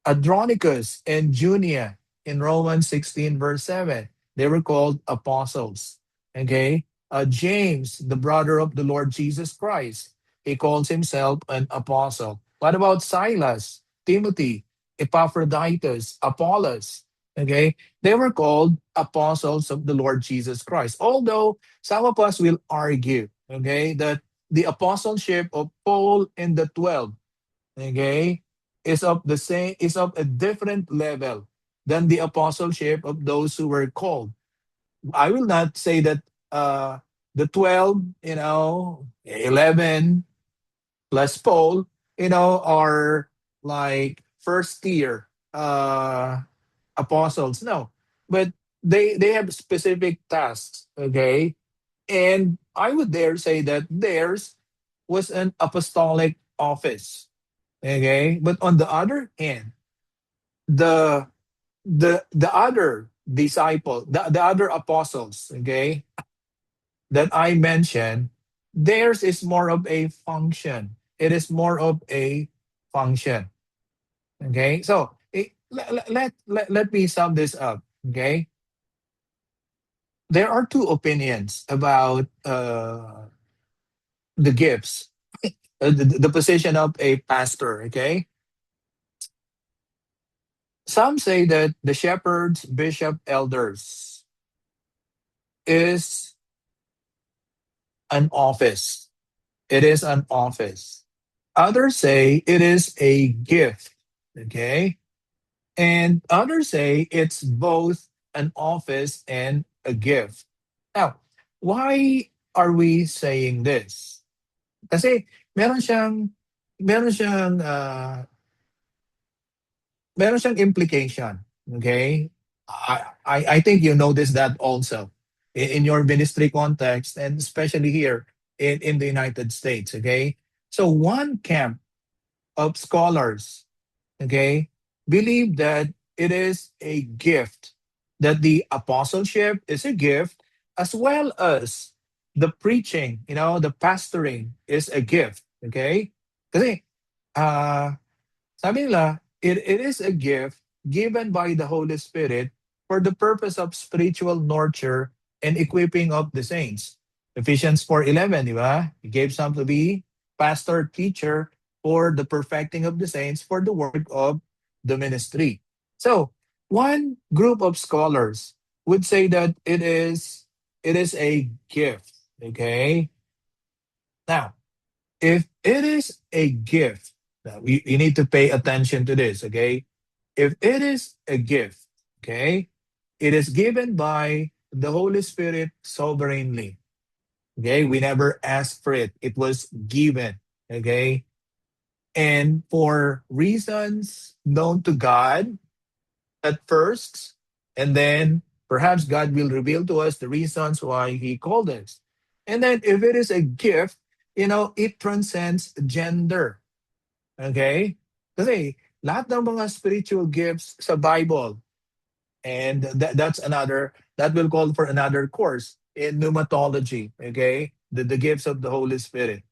Andronicus and Junia in Romans 16, verse 7. They were called apostles. Okay? James, the brother of the Lord Jesus Christ, he calls himself an apostle. What about Silas, Timothy, Epaphroditus, Apollos? Okay? They were called apostles of the Lord Jesus Christ. Although some of us will argue, okay, that the apostleship of Paul and the 12, okay, is of a different level than the apostleship of those who were called. I will not say that the 12, 11 plus Paul, are like first tier apostles. No, but they have specific tasks. Okay, and I would dare say that theirs was an apostolic office. Okay, but on the other hand, the the other disciple, the other apostles, okay, that I mentioned, theirs is more of a function. It is more of a function. Okay, so let me sum this up. Okay, there are two opinions about the gifts, the position of a pastor. Okay, some say that the shepherds, bishop, elders is an office. It is an office. Others say it is a gift. Okay. And others say it's both an office and a gift. Now, why are we saying this? Kasi meron siyang meron siyang implication. Okay? I think you notice that also in your ministry context and especially here in the United States. Okay? So one camp of scholars, okay, believe that it is a gift, that the apostleship is a gift, as well as the preaching, the pastoring is a gift. Okay? Kasi, uh, sabi nila, it is a gift given by the Holy Spirit for the purpose of spiritual nurture and equipping of the saints. Ephesians 4:11, di ba? He gave some to be pastor, teacher, for the perfecting of the saints, for the work of the ministry. So, one group of scholars would say that it is a gift. Okay? Now, if it is a gift, now you need to pay attention to this, okay? If it is a gift, okay, it is given by the Holy Spirit sovereignly. Okay, we never asked for it, it was given, okay? And for reasons known to God at first, and then perhaps God will reveal to us the reasons why He called us. And then if it is a gift, it transcends gender. Okay? Kasi lahat ng mga spiritual gifts sa Bible, and that will call for another course in pneumatology. Okay? The gifts of the Holy Spirit.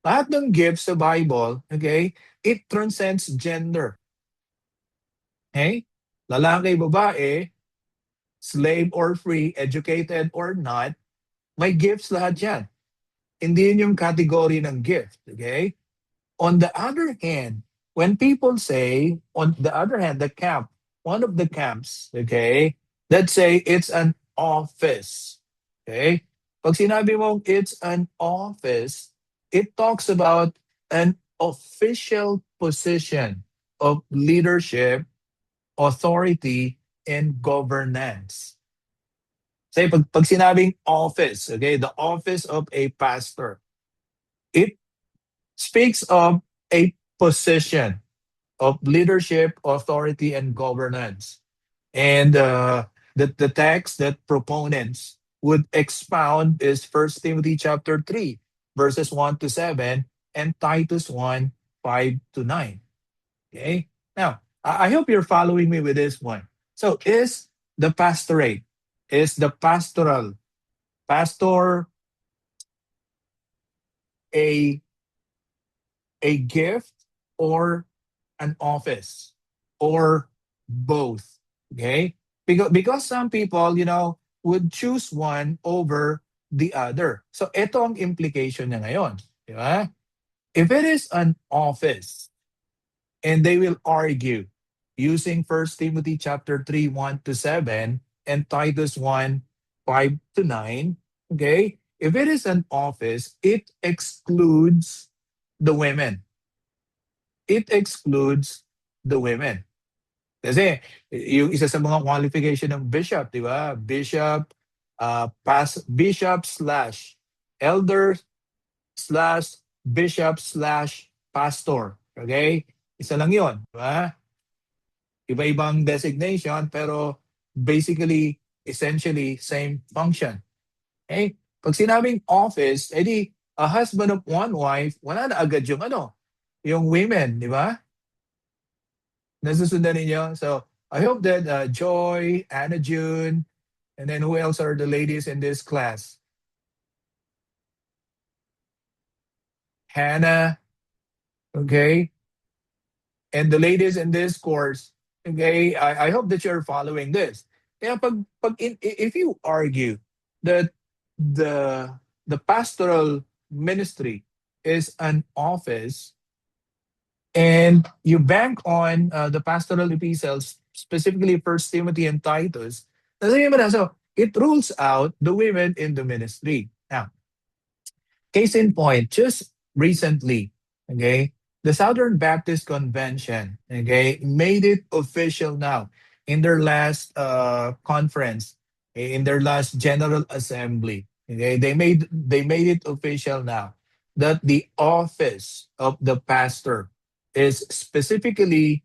Lahat ng gifts sa Bible, okay, it transcends gender. Okay? Lalaki, babae, slave or free, educated or not, may gifts lahat yan. Hindi yun yung category ng gift. Okay? On the other hand, when people say, on the other hand, one of the camps, okay, Let's say it's an office. Okay? Pag sinabi mong it's an office, it talks about an official position of leadership, authority, and governance. Say, pag sinabing office, okay, the office of a pastor, it speaks of a position of leadership, authority, and governance. And the text that proponents would expound is First Timothy chapter 3, verses 1 to 7, and Titus 1, 5 to 9. Okay? Now, I hope you're following me with this one. So, is the pastorate, is the pastoral, pastor a a gift or an office or both? Okay? Because some people, would choose one over the other. So ito ang implication niya ngayon. Di ba? If it is an office and they will argue using First Timothy chapter 3, 1 to 7 and Titus 1, 5 to 9, okay? If it is an office, it excludes the women. It excludes the women. Kasi yung isa sa mga qualification ng bishop, di ba? Bishop slash elder slash bishop slash pastor. Okay? Isa lang yun. Di ba? Iba-ibang designation pero basically, essentially, same function. Okay? Pag sinabing office, edi a husband of one wife, wala na agad yung women, di ba? Nasusundan ninyo? So, I hope that Joy, Anna June, and then who else are the ladies in this class? Hannah, okay? And the ladies in this course, okay? I hope that you're following this. Kaya if you argue that the pastoral ministry is an office, and you bank on the pastoral epistles, specifically First Timothy and Titus, so it rules out the women in the ministry. Now, case in point, just recently, okay, the Southern Baptist Convention, okay, made it official now in their last conference, in their last General Assembly. Okay, they made it official now that the office of the pastor is specifically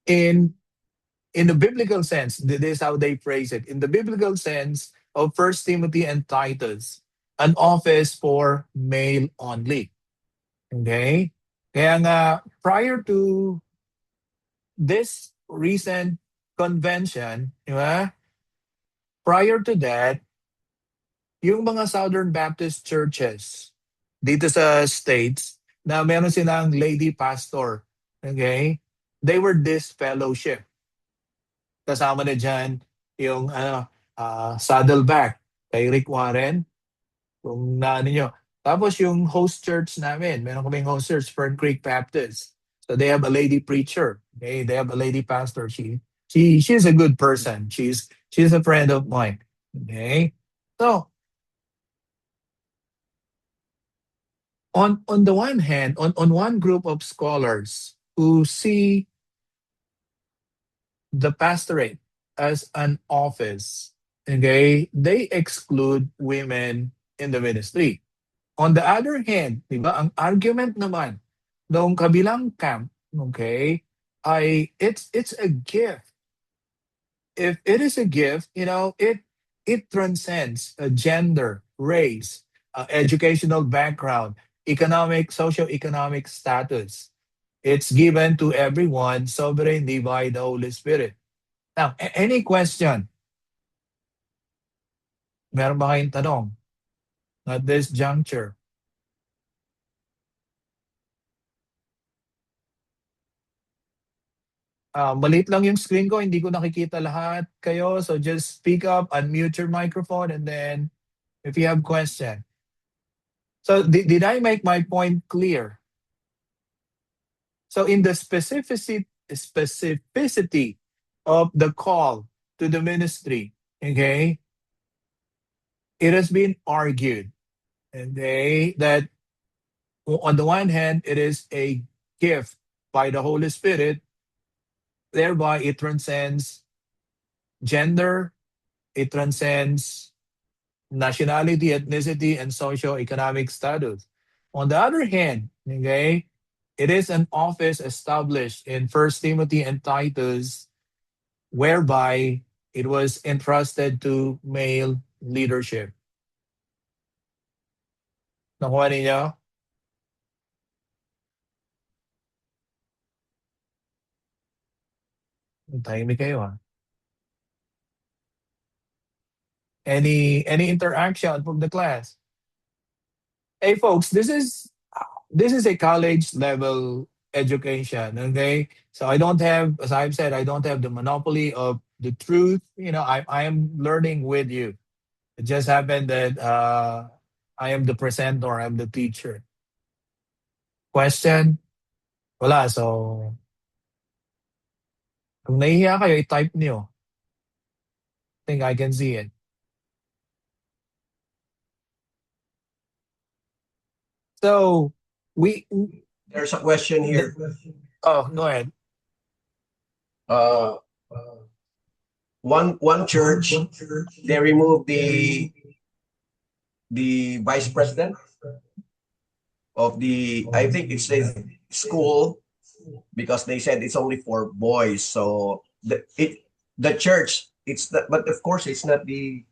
in the biblical sense. This is how they phrase it. In the biblical sense of First Timothy and Titus, an office for male only. Okay? Kaya nga, prior to this recent convention, di ba? Prior to that, yung mga Southern Baptist churches dito sa States na meron silang lady pastor, okay? They were disfellowship. Kasama na dyan yung Saddleback kay Rick Warren, kung naano nyo. Tapos yung host church namin, meron kaming host church, Fern Creek Baptist. So they have a lady preacher. Okay? They have a lady pastor. She's a good person. She's a friend of mine. Okay? So, on the one hand, on one group of scholars who see the pastorate as an office, okay, they exclude women in the ministry. On the other hand, di ba, ang argument naman ng kabilang camp, okay, ay it's a gift. If it is a gift, it transcends gender, race, educational background, socio-economic status. It's given to everyone sovereignly by the Holy Spirit. Now, any question? Meron ba kayong tanong at this juncture? Maliit lang yung screen ko, hindi ko nakikita lahat kayo. So just speak up, unmute your microphone, and then if you have question. So did I make my point clear? So in the specificity of the call to the ministry, okay, it has been argued, okay, that on the one hand, it is a gift by the Holy Spirit, thereby it transcends gender, it transcends nationality, ethnicity, and socio-economic status. On the other hand, okay, it is an office established in First Timothy and Titus, whereby it was entrusted to male leadership. Nakuha ninyo? Tahimik kayo ah. Any interaction from the class? Hey folks, this is a college level education, okay? So I don't have, as I've said, I don't have the monopoly of the truth. You know, I am learning with you. It just happened that I am the presenter, I'm the teacher. Question? Wala. So, kung nahihiya kayo, i-type niyo. I think I can see it. So, There's a question here. oh, go ahead. One church, they removed the vice president of the, I think it's a school, because they said it's only for boys. So the church, it's not, but of course it's not the.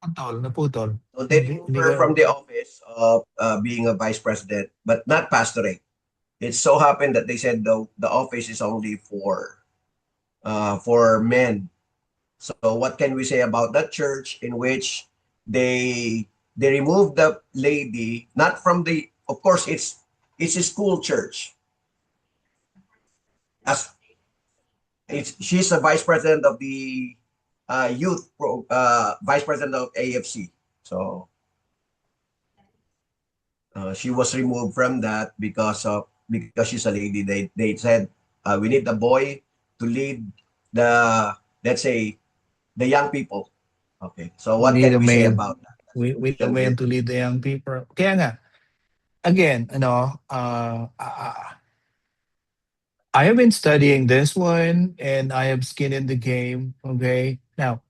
Naputol. So they Hindi removed her ko- from the office of being a vice president, but not pastoring. It so happened that they said the office is only for men. So what can we say about that church in which they removed the lady, not from the, of course it's a school church, as she's a vice president of the vice president of AFC. So she was removed from that because she's a lady. They said we need a boy to lead the, let's say, the young people. Okay. So what We need can a we say male. about that? We need a man to lead the young people. Kaya nga, again, I have been studying this one and I have skin in the game. Okay. Now,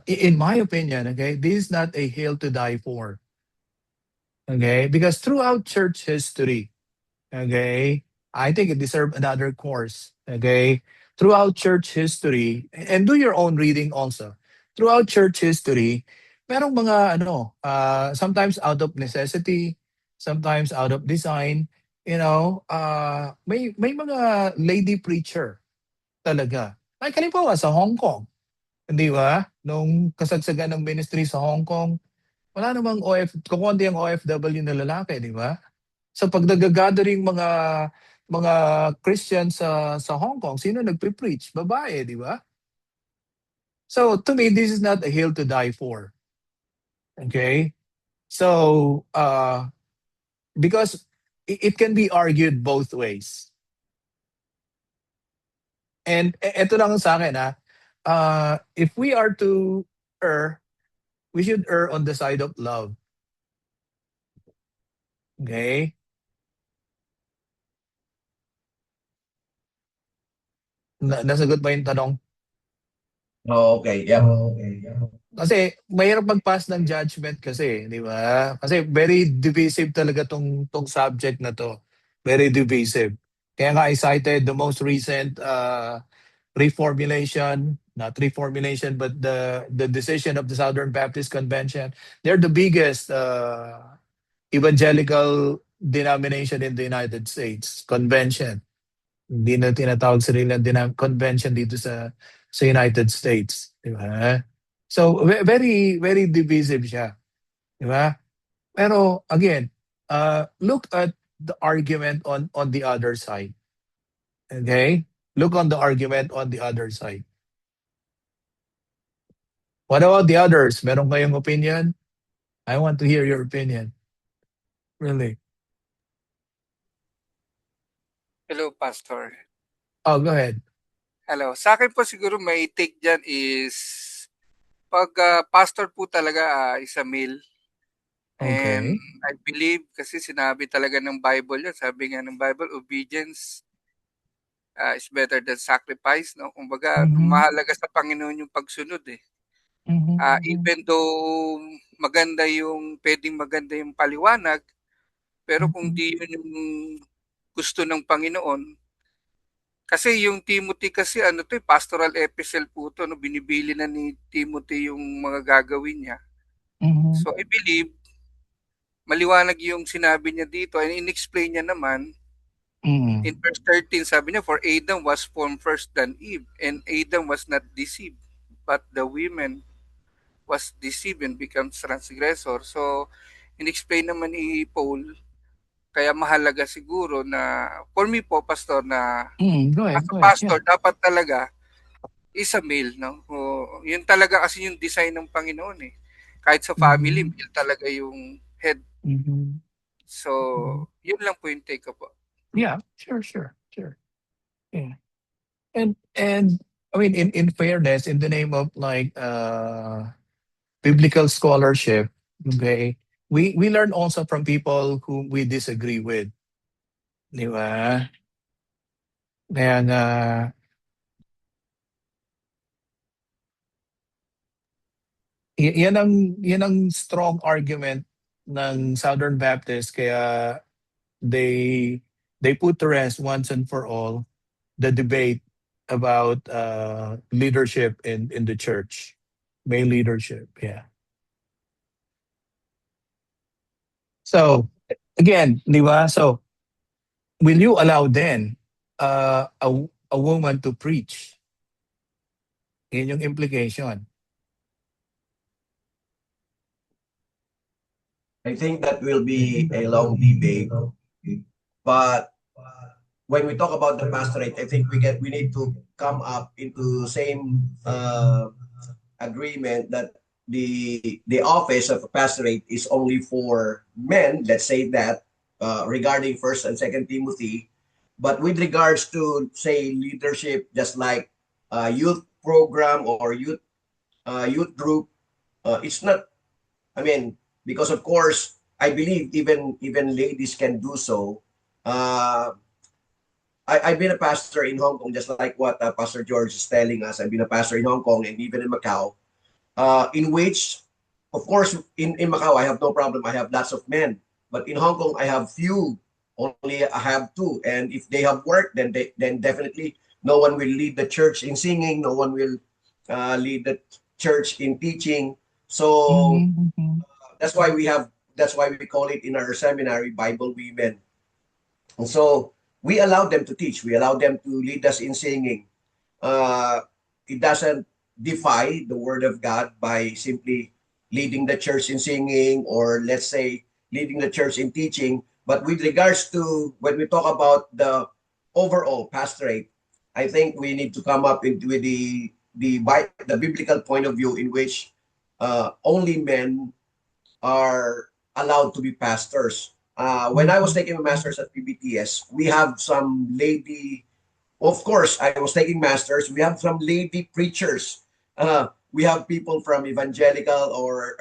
in my opinion, okay, this is not a hill to die for. Okay. Because throughout church history, okay, I think it deserves another course. Okay. Throughout church history, and do your own reading also. Throughout church history, merong mga sometimes out of necessity, sometimes out of design, may mga lady preacher talaga. Like halimbawa sa Hong Kong, hindi ba? Nung kasagsagan ng ministry sa Hong Kong, wala namang kukunti ang OFW na lalaki, di ba? So pag nag-gathering mga Christians sa Hong Kong, sino nagpe-preach? Babae, di ba? So to me, this is not a hill to die for. Okay? So because it can be argued both ways. And ito lang sa akin if we are to err, we should err on the side of love. Okay? Nasagot ba yung tanong? Oh, okay. Yeah. Kasi mahirap mag-pass ng judgment kasi, di ba? Kasi very divisive talaga tong subject na to. Very divisive. Kaya nga I cited the most recent reformulation, not reformulation, but the decision of the Southern Baptist Convention. They're the biggest evangelical denomination in the United States, convention. Hindi na tinatawag sarili ng convention dito sa United States. Di ba? So, very, very divisive siya. Di ba? Pero, again, look at the argument on the other side. Okay? Look on the argument on the other side. What about the others? Meron kayong opinion? I want to hear your opinion. Really. Hello, Pastor. Oh, go ahead. Hello. Sa akin po siguro may take dyan is pag pastor po talaga is a male. And Okay. I believe kasi sinabi talaga ng Bible yan. Sabi nga ng Bible, obedience is better than sacrifice. No? Kumbaga, Mhm. mahalaga sa Panginoon yung pagsunod eh. Mhm. Even though pwedeng maganda yung paliwanag, pero kung Mhm. di yun yung gusto ng Panginoon, kasi yung Timothy kasi ano to, pastoral epistle po to, no, binibili na ni Timothy yung mga gagawin niya. Mhm. So I believe maliwanag yung sinabi niya dito and in-explain niya naman Mhm. in verse 13, sabi niya, for Adam was formed first than Eve, and Adam was not deceived, but the women was deceived and becomes transgressor. So in-explain naman ni Paul, kaya mahalaga siguro na for me po, pastor, na Go as ahead. a Go ahead. pastor dapat talaga is a male, no? O, yun talaga kasi yung design ng Panginoon eh. Kahit sa family, Mhm. male talaga yung head. Mhm. So, Mhm. yun lang po yung take ko po. Yeah. Sure. Yeah. And I mean, in fairness, in the name of like biblical scholarship, okay, we learn also from people whom we disagree with, di ba? Kaya nga, yan ang strong argument ng Southern Baptist, kaya they they put to rest once and for all the debate about leadership in the church, male leadership. Yeah. So again, di ba? So will you allow then a woman to preach? Yan yung implication. I think that will be a long debate. But when we talk about the pastorate, I think we need to come up into same agreement that the office of a pastorate is only for men. Let's say that regarding First and Second Timothy, but with regards to say leadership, just like youth program or youth group, it's not. I mean, because of course, I believe even ladies can do so. Uh, I've been a pastor in Hong Kong, just like what Pastor George is telling us. I've been a pastor in Hong Kong and even in Macau, in which, of course, in Macau, I have no problem. I have lots of men. But in Hong Kong, I have few. Only I have two. And if they have work, then definitely no one will lead the church in singing. No one will lead the church in teaching. So Mhm. that's why we call it in our seminary Bible Women. And so we allow them to teach. We allow them to lead us in singing. It doesn't defy the word of God by simply leading the church in singing or let's say leading the church in teaching. But with regards to when we talk about the overall pastorate, I think we need to come up with the biblical point of view in which only men are allowed to be pastors. When I was Mhm. taking a master's at PBTS, we have some lady. Of course, I was taking masters. We have some lady preachers. We have people from evangelical or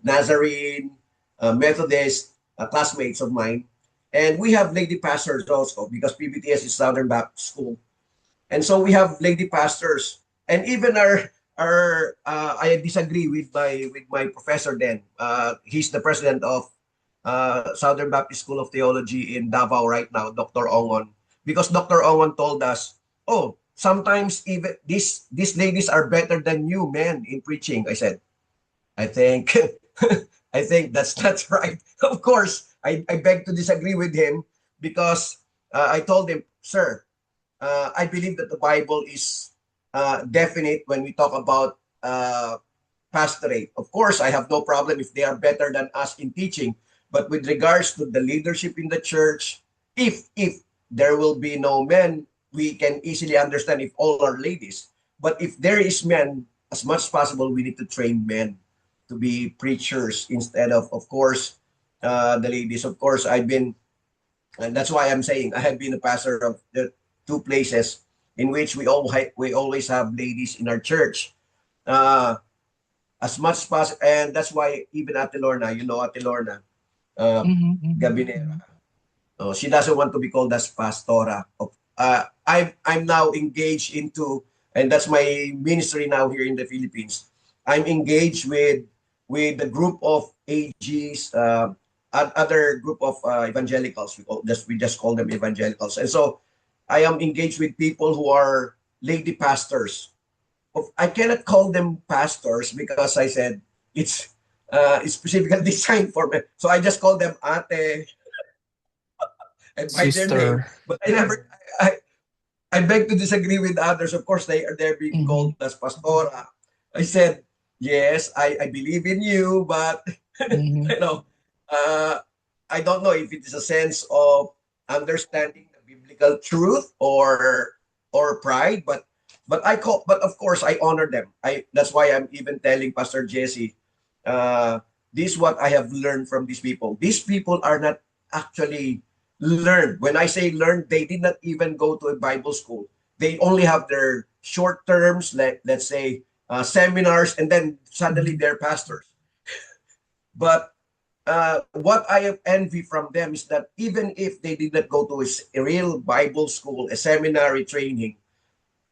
Nazarene, Methodist, classmates of mine, and we have lady pastors also because PBTS is Southern Baptist School. And so we have lady pastors, and even our I disagree with my professor then. He's the president of Southern Baptist School of Theology in Davao right now, Dr. Ongon, because Dr. Ongon told us, oh, sometimes even these ladies are better than you men in preaching. I said, I think I think that's not right. Of course, I beg to disagree with him because I told him, sir, I believe that the Bible is definite when we talk about pastorate. Of course, I have no problem if they are better than us in teaching, but with regards to the leadership in the church, if there will be no men, we can easily understand if all are ladies. But if there is men, as much as possible, we need to train men to be preachers instead of course, the ladies. Of course, and that's why I'm saying I have been a pastor of the two places in which we always have ladies in our church. As much as possible, and that's why even Ate Lorna, Ate Lorna, Gabinera, she doesn't want to be called as pastora. I'm now engaged into, and that's my ministry now here in the Philippines. I'm engaged with a group of AGs, other group of evangelicals. We just call them evangelicals, and so I am engaged with people who are lady pastors. I cannot call them pastors because I said it's specifically designed for me. So I just call them ate and by their name. Sister. But I beg to disagree with others. Of course, they're being called as pastora. I said, yes, I believe in you, but Mhm. I don't know if it is a sense of understanding the biblical truth or pride, but of course I honor them. That's why I'm even telling Pastor Jesse, this is what I have learned from these people. These people are not actually learned. When I say learned, they did not even go to a Bible school. They only have their short terms, let's say seminars, and then suddenly they're pastors. But what I envy from them is that even if they did not go to a real Bible school, a seminary training,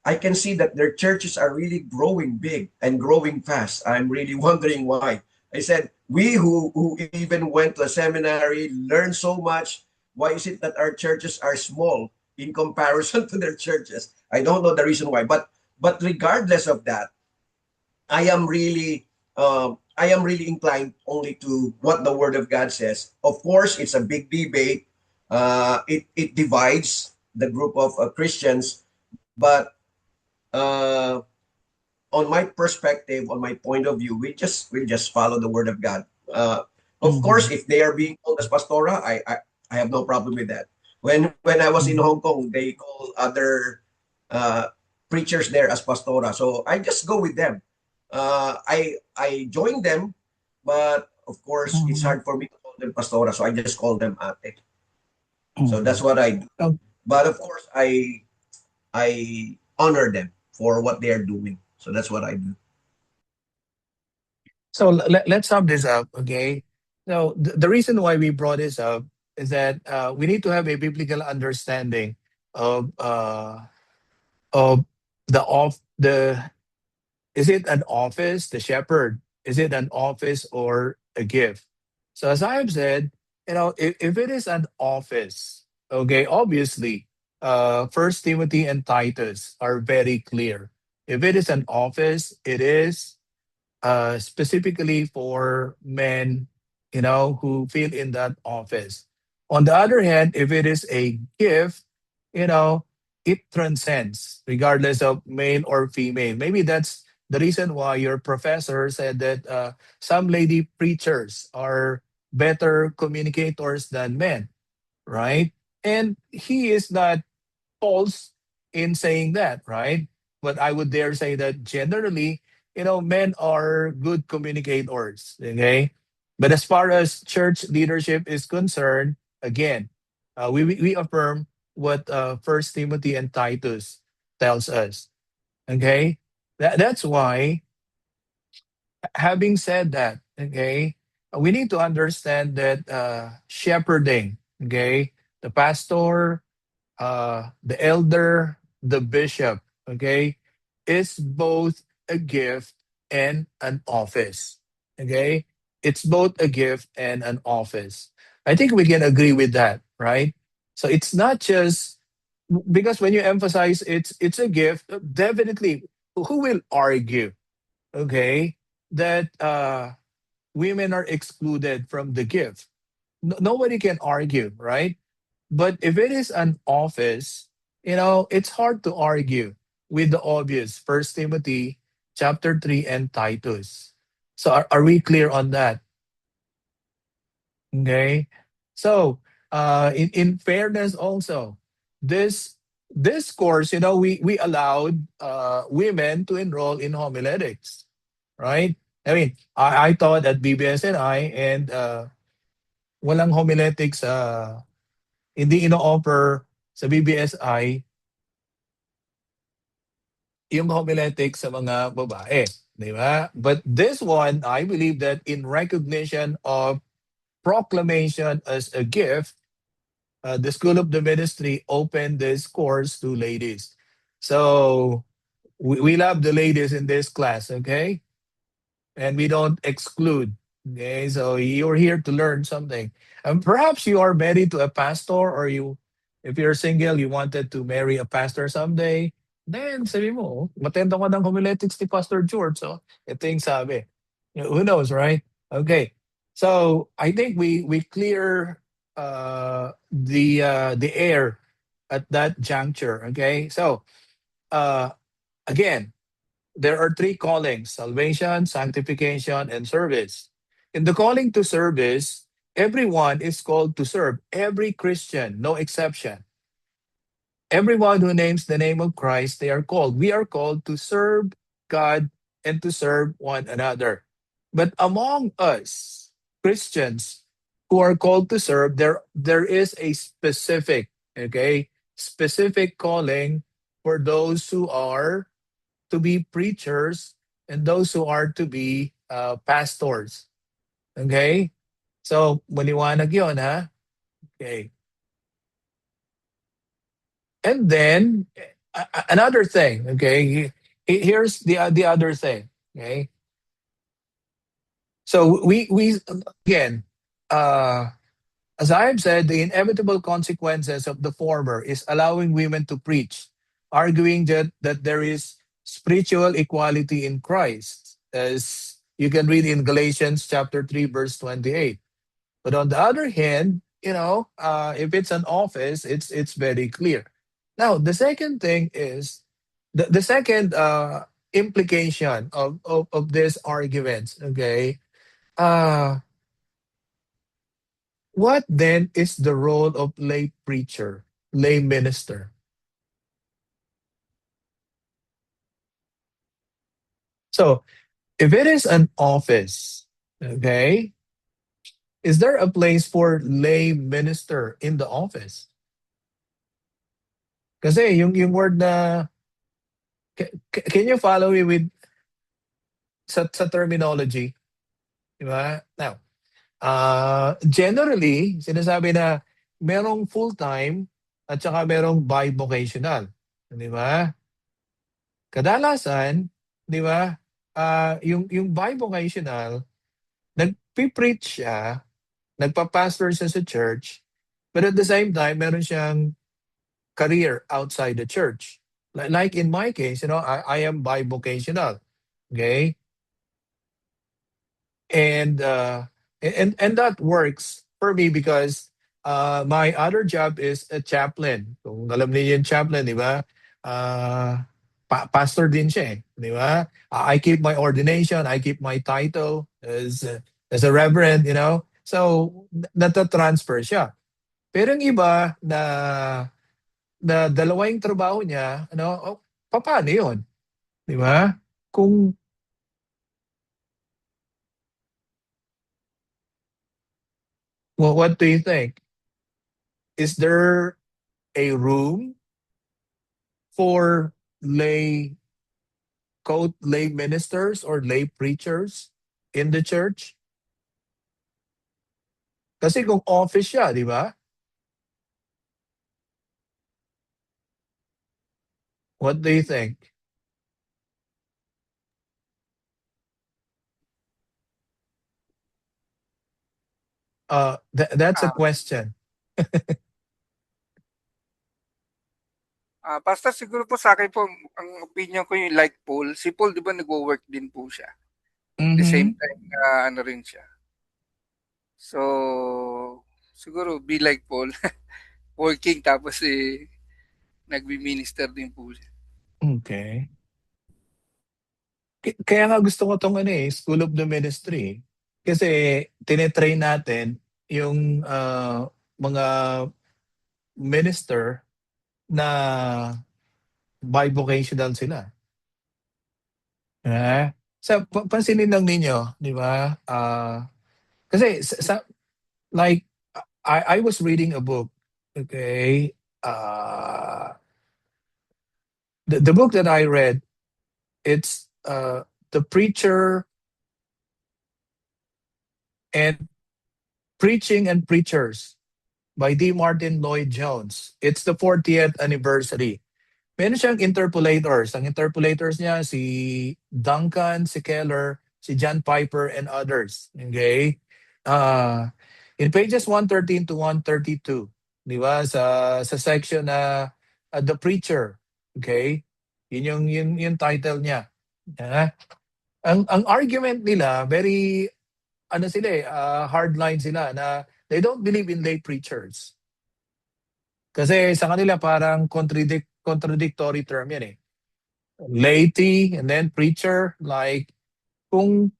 I can see that their churches are really growing big and growing fast. I'm really wondering why. I said, we who even went to a seminary, learned so much, why is it that our churches are small in comparison to their churches? I don't know the reason why. But regardless of that, I am really inclined only to what the Word of God says. Of course, it's a big debate. It divides the group of Christians, but uh, on my perspective, on my point of view, we just follow the Word of God. Of course, Mhm. if they are being called as pastora, I have no problem with that. When I was in Mhm. Hong Kong, they call other uh, preachers there as pastora, so I just go with them. I join them, but of course, it's Mhm. hard for me to call them pastora, so I just call them ate. So that's Mhm. what I do. Oh, But of course, I honor them for what they are doing. So that's what I do. so let's sum this up, okay? So the reason why we brought this up is that we need to have a biblical understanding of of the is it an office, the shepherd? Is it an office or a gift? So as I have said, if it is an office, okay, obviously, First Timothy and Titus are very clear. If it is an office, it is specifically for men, who fill in that office. On the other hand, if it is a gift, you know, it transcends regardless of male or female. Maybe that's the reason why your professor said that some lady preachers are better communicators than men, right? And he is not false in saying that, right? But I would dare say that generally, men are good communicators, okay? But as far as church leadership is concerned, again, we affirm what First Timothy and Titus tells us, okay? That's why, having said that, okay, we need to understand that shepherding, okay, the pastor, the elder, the bishop, okay, is both a gift and an office. Okay? It's both a gift and an office. I think we can agree with that, right? So it's not just because when you emphasize it's a gift, definitely who will argue, okay, that women are excluded from the gift? Nobody can argue, right? But if it is an office, it's hard to argue with the obvious First Timothy chapter 3 and Titus. So are we clear on that? Okay. So in fairness also, this course, we allowed women to enroll in homiletics, right? I mean, I taught at BBSNI and walang homiletics hindi ino-offer sa BBSI yung homiletics sa mga babae, di ba? But this one, I believe that in recognition of proclamation as a gift, the School of the Ministry opened this course to ladies. So we love the ladies in this class, okay? And we don't exclude. Okay, so you're here to learn something. Perhaps you are married to a pastor, or if you're single, you wanted to marry a pastor someday. Then sabi mo, matenda ko ng homiletics ni Pastor George. So ito yung sabi. Who knows, right? Okay. So I think we clear the air at that juncture. Okay. So again, there are three callings: salvation, sanctification, and service. In the calling to service, everyone is called to serve. Every Christian, no exception. Everyone who names the name of Christ, they are called. We are called to serve God and to serve one another. But among us, Christians who are called to serve, there is a specific, specific calling for those who are to be preachers and those who are to be pastors. Okay? So, maliwanag yun, ha? Okay. And then, another thing, okay? Here's the other thing, okay? So, we again, as I have said, the inevitable consequences of the former is allowing women to preach, arguing that there is spiritual equality in Christ, as you can read in Galatians chapter 3, verse 28. But on the other hand, if it's an office, it's very clear. Now, the second thing is the second implication of these arguments. Okay, what then is the role of lay preacher, lay minister? So, if it is an office, okay, is there a place for lay minister in the office? Kasi yung word na, can you follow me with sa terminology? Diba? Now, generally, sinasabi na merong full-time at saka merong bivocational. Di ba? Kadalasan, di ba, yung bivocational, nagpipreach siya, nagpa-pastor siya sa church, but at the same time, meron siyang career outside the church. Like in my case, I am bivocational. Okay? And that works for me because my other job is a chaplain. Kung alam niyo yung chaplain, di ba? Pastor din siya, di ba? I keep my ordination, I keep my title as a reverend, So, nata-transfer siya. Pero yung iba na dalawa yung trabaho niya, paano yun? Di ba? What do you think? Is there a room for lay ministers or lay preachers in the church? Kasi kung office siya, di ba? What do you think? That's a question. Basta siguro po sa akin po, ang opinion ko yung like Paul. Si Paul, di ba nag-work din po siya? The same time ano rin siya. So, siguro be like Paul. Working tapos nagbi-minister din po siya. Okay. Kaya nga gusto ko itong School of the Ministry. Kasi tinetrain natin yung mga minister na bivocational sila. Pansinin lang ninyo, di ba? Kasi like I was reading a book, okay? Uh, the book that I read, it's The Preacher and Preaching and Preachers by D. Martin Lloyd Jones. It's the 40th anniversary. Meron siyang interpolators. Ang interpolators niya si Duncan, si Keller, si John Piper, and others. Okay? Uh, in pages 113 to 132, di ba? Sa section na The Preacher. Okay? Yun yung title niya. Ah, ang argument nila, very, ano sila hardline sila na they don't believe in lay preachers. Kasi sa kanila parang contradictory term yan eh. Laity and then preacher, like kung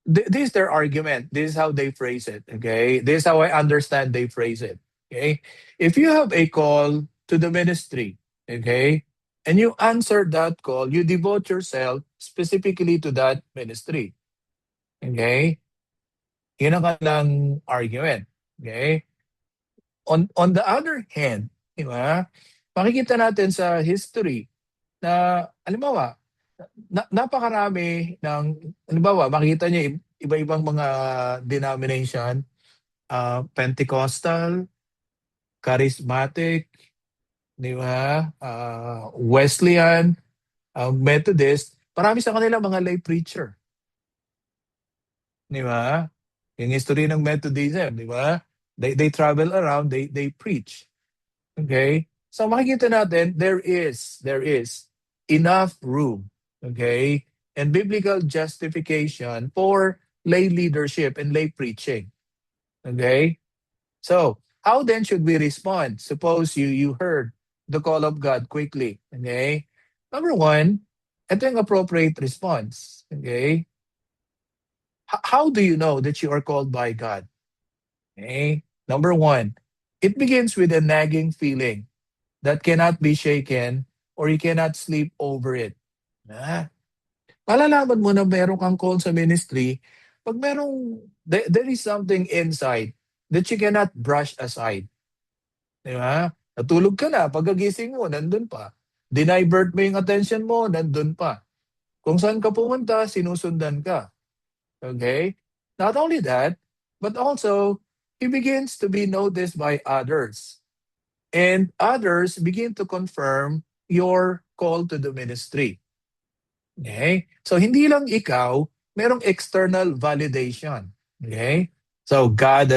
this is their argument. This is how they phrase it. Okay, this is how I understand they phrase it. Okay, if you have a call to the ministry, okay, and you answer that call, you devote yourself specifically to that ministry. Okay, yun ang kanilang argument. Okay, on the other hand, di ba? Makikita natin sa history na halimbawa napakarami ng halimbawa makita niyo iba-ibang mga denomination, Pentecostal, Charismatic, di ba? Wesleyan, Methodist, marami sa kanila mga lay preacher. Di ba? Yung history ng Methodism, di ba? They travel around, they preach. Okay? So makikita natin there is enough room, okay, and biblical justification for lay leadership and lay preaching. Okay? So, how then should we respond? Suppose you heard the call of God quickly. Okay? Number one, ito yung appropriate response. Okay? How do you know that you are called by God? Okay? Number one, it begins with a nagging feeling that cannot be shaken or you cannot sleep over it. Malalaman mo na meron kang call sa ministry pag there is something inside that you cannot brush aside. Di ba? Natulog ka na, pagkagising mo, nandun pa. Dinivert mo yung attention mo, nandun pa. Kung saan ka pumunta, sinusundan ka. Okay? Not only that, but also, he begins to be noticed by others. And others begin to confirm your call to the ministry. Okay? So, hindi lang ikaw, merong external validation. Okay? So, God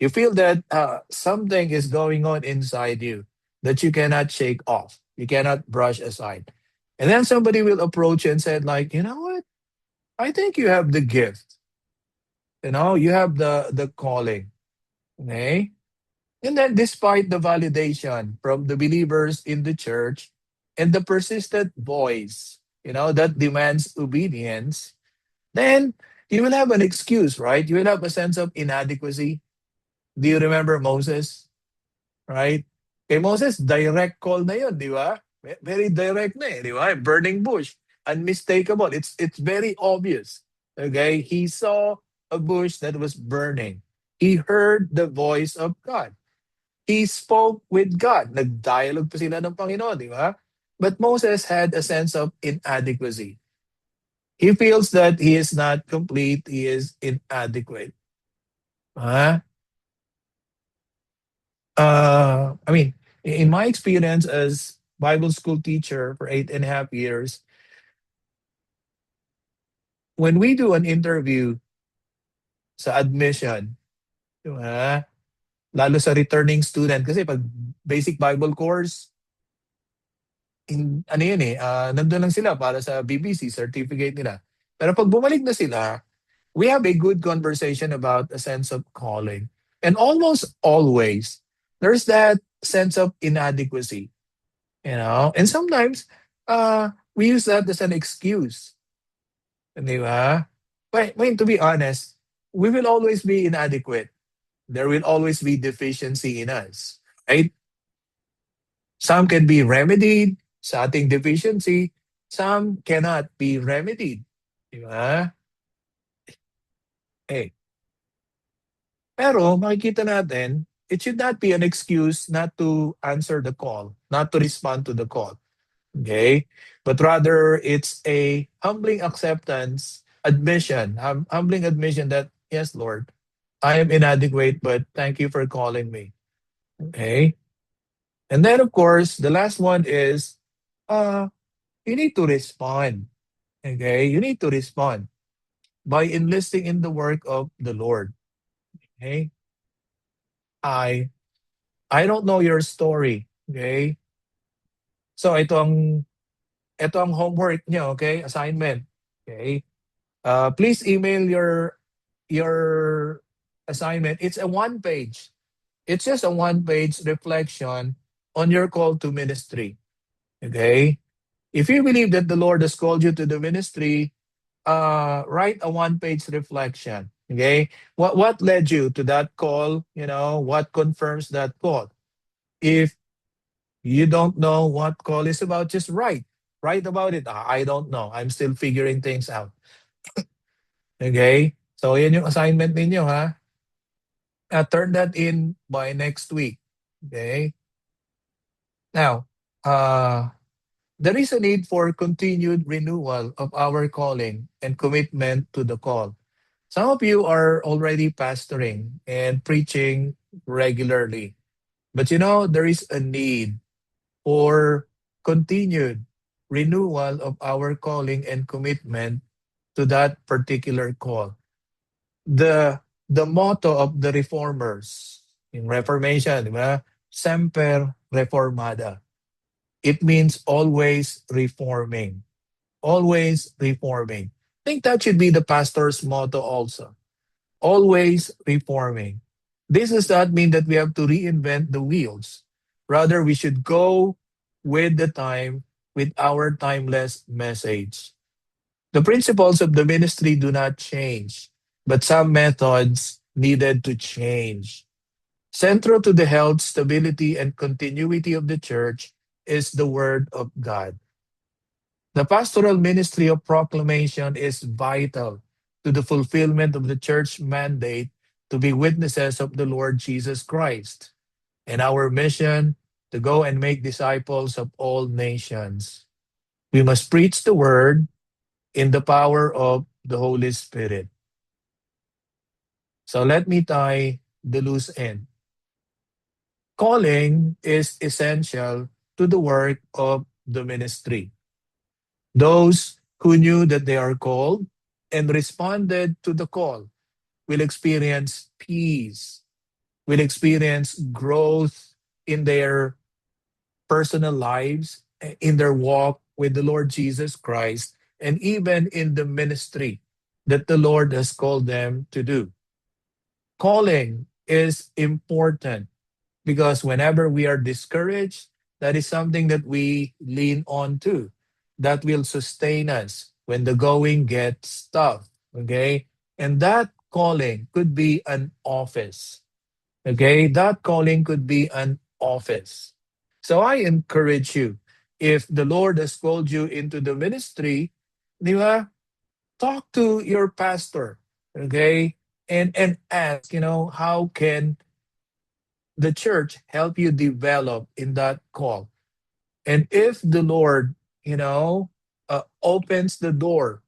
you feel that something is going on inside you that you cannot shake off. You cannot brush aside. And then somebody will approach you and say, like, you know what? I think you have the gift. You know, you have the calling. Okay? And then despite the validation from the believers in the church and the persistent voice, that demands obedience, then you will have an excuse, right? You will have a sense of inadequacy. Do you remember Moses? Right? Kay Moses, direct call na yun, di ba? Very direct na di ba? Burning bush. Unmistakable. It's very obvious. Okay? He saw a bush that was burning. He heard the voice of God. He spoke with God. Nag-dialogue pa sila ng Panginoon, di ba? But Moses had a sense of inadequacy. He feels that he is not complete, he is inadequate. In my experience as Bible school teacher for 8.5 years, when we do an interview sa admission, di ba? Lalo sa returning student, kasi pag basic Bible course, nandun lang sila para sa BBC certificate nila. Pero pag bumalik na sila, we have a good conversation about a sense of calling. And almost always, there's that sense of inadequacy. And sometimes, we use that as an excuse. Di ba? But to be honest, we will always be inadequate. There will always be deficiency in us. Right? Some can be remedied sa ating deficiency. Some cannot be remedied. Di ba? Pero makikita natin, it should not be an excuse not to answer the call, not to respond to the call. Okay? But rather, it's a humbling acceptance, admission, humbling admission that, yes, Lord, I am inadequate, but thank you for calling me. Okay? And then, of course, the last one is uh, you need to respond. Okay? You need to respond by enlisting in the work of the Lord. Okay? I I don't know your story. Okay? So ito ang homework niyo, okay? Assignment. Okay? Please email your assignment. It's a one page. It's just a one page reflection on your call to ministry. Okay? If you believe that the Lord has called you to the ministry, write a one page reflection. Okay? What led you to that call? What confirms that call? If you don't know what call is about, just write. Write about it. I don't know. I'm still figuring things out. Okay? So, yan yung assignment ninyo, ha? Turn that in by next week. Okay? Now, there is a need for continued renewal of our calling and commitment to the call. Some of you are already pastoring and preaching regularly. But there is a need for continued renewal of our calling and commitment to that particular call. The motto of the reformers in Reformation, di ba? Semper reformanda. It means always reforming. Always reforming. I think that should be the pastor's motto also. Always reforming. This does not mean that we have to reinvent the wheels. Rather, we should go with the time with our timeless message. The principles of the ministry do not change, but some methods needed to change. Central to the health, stability, and continuity of the church is the Word of God. The pastoral ministry of proclamation is vital to the fulfillment of the church mandate to be witnesses of the Lord Jesus Christ, and our mission to go and make disciples of all nations. We must preach the word in the power of the Holy Spirit. So let me tie the loose end. Calling is essential to the work of the ministry. Those who knew that they are called and responded to the call will experience peace, will experience growth in their personal lives, in their walk with the Lord Jesus Christ, and even in the ministry that the Lord has called them to do. Calling is important because whenever we are discouraged, that is something that we lean on to, that will sustain us when the going gets tough. Okay? And that calling could be an office. Okay? That calling could be an office. So I encourage you, if the Lord has called you into the ministry, di ba, talk to your pastor. Okay? And ask, how can the church help you develop in that call? And if the Lord, opens the door,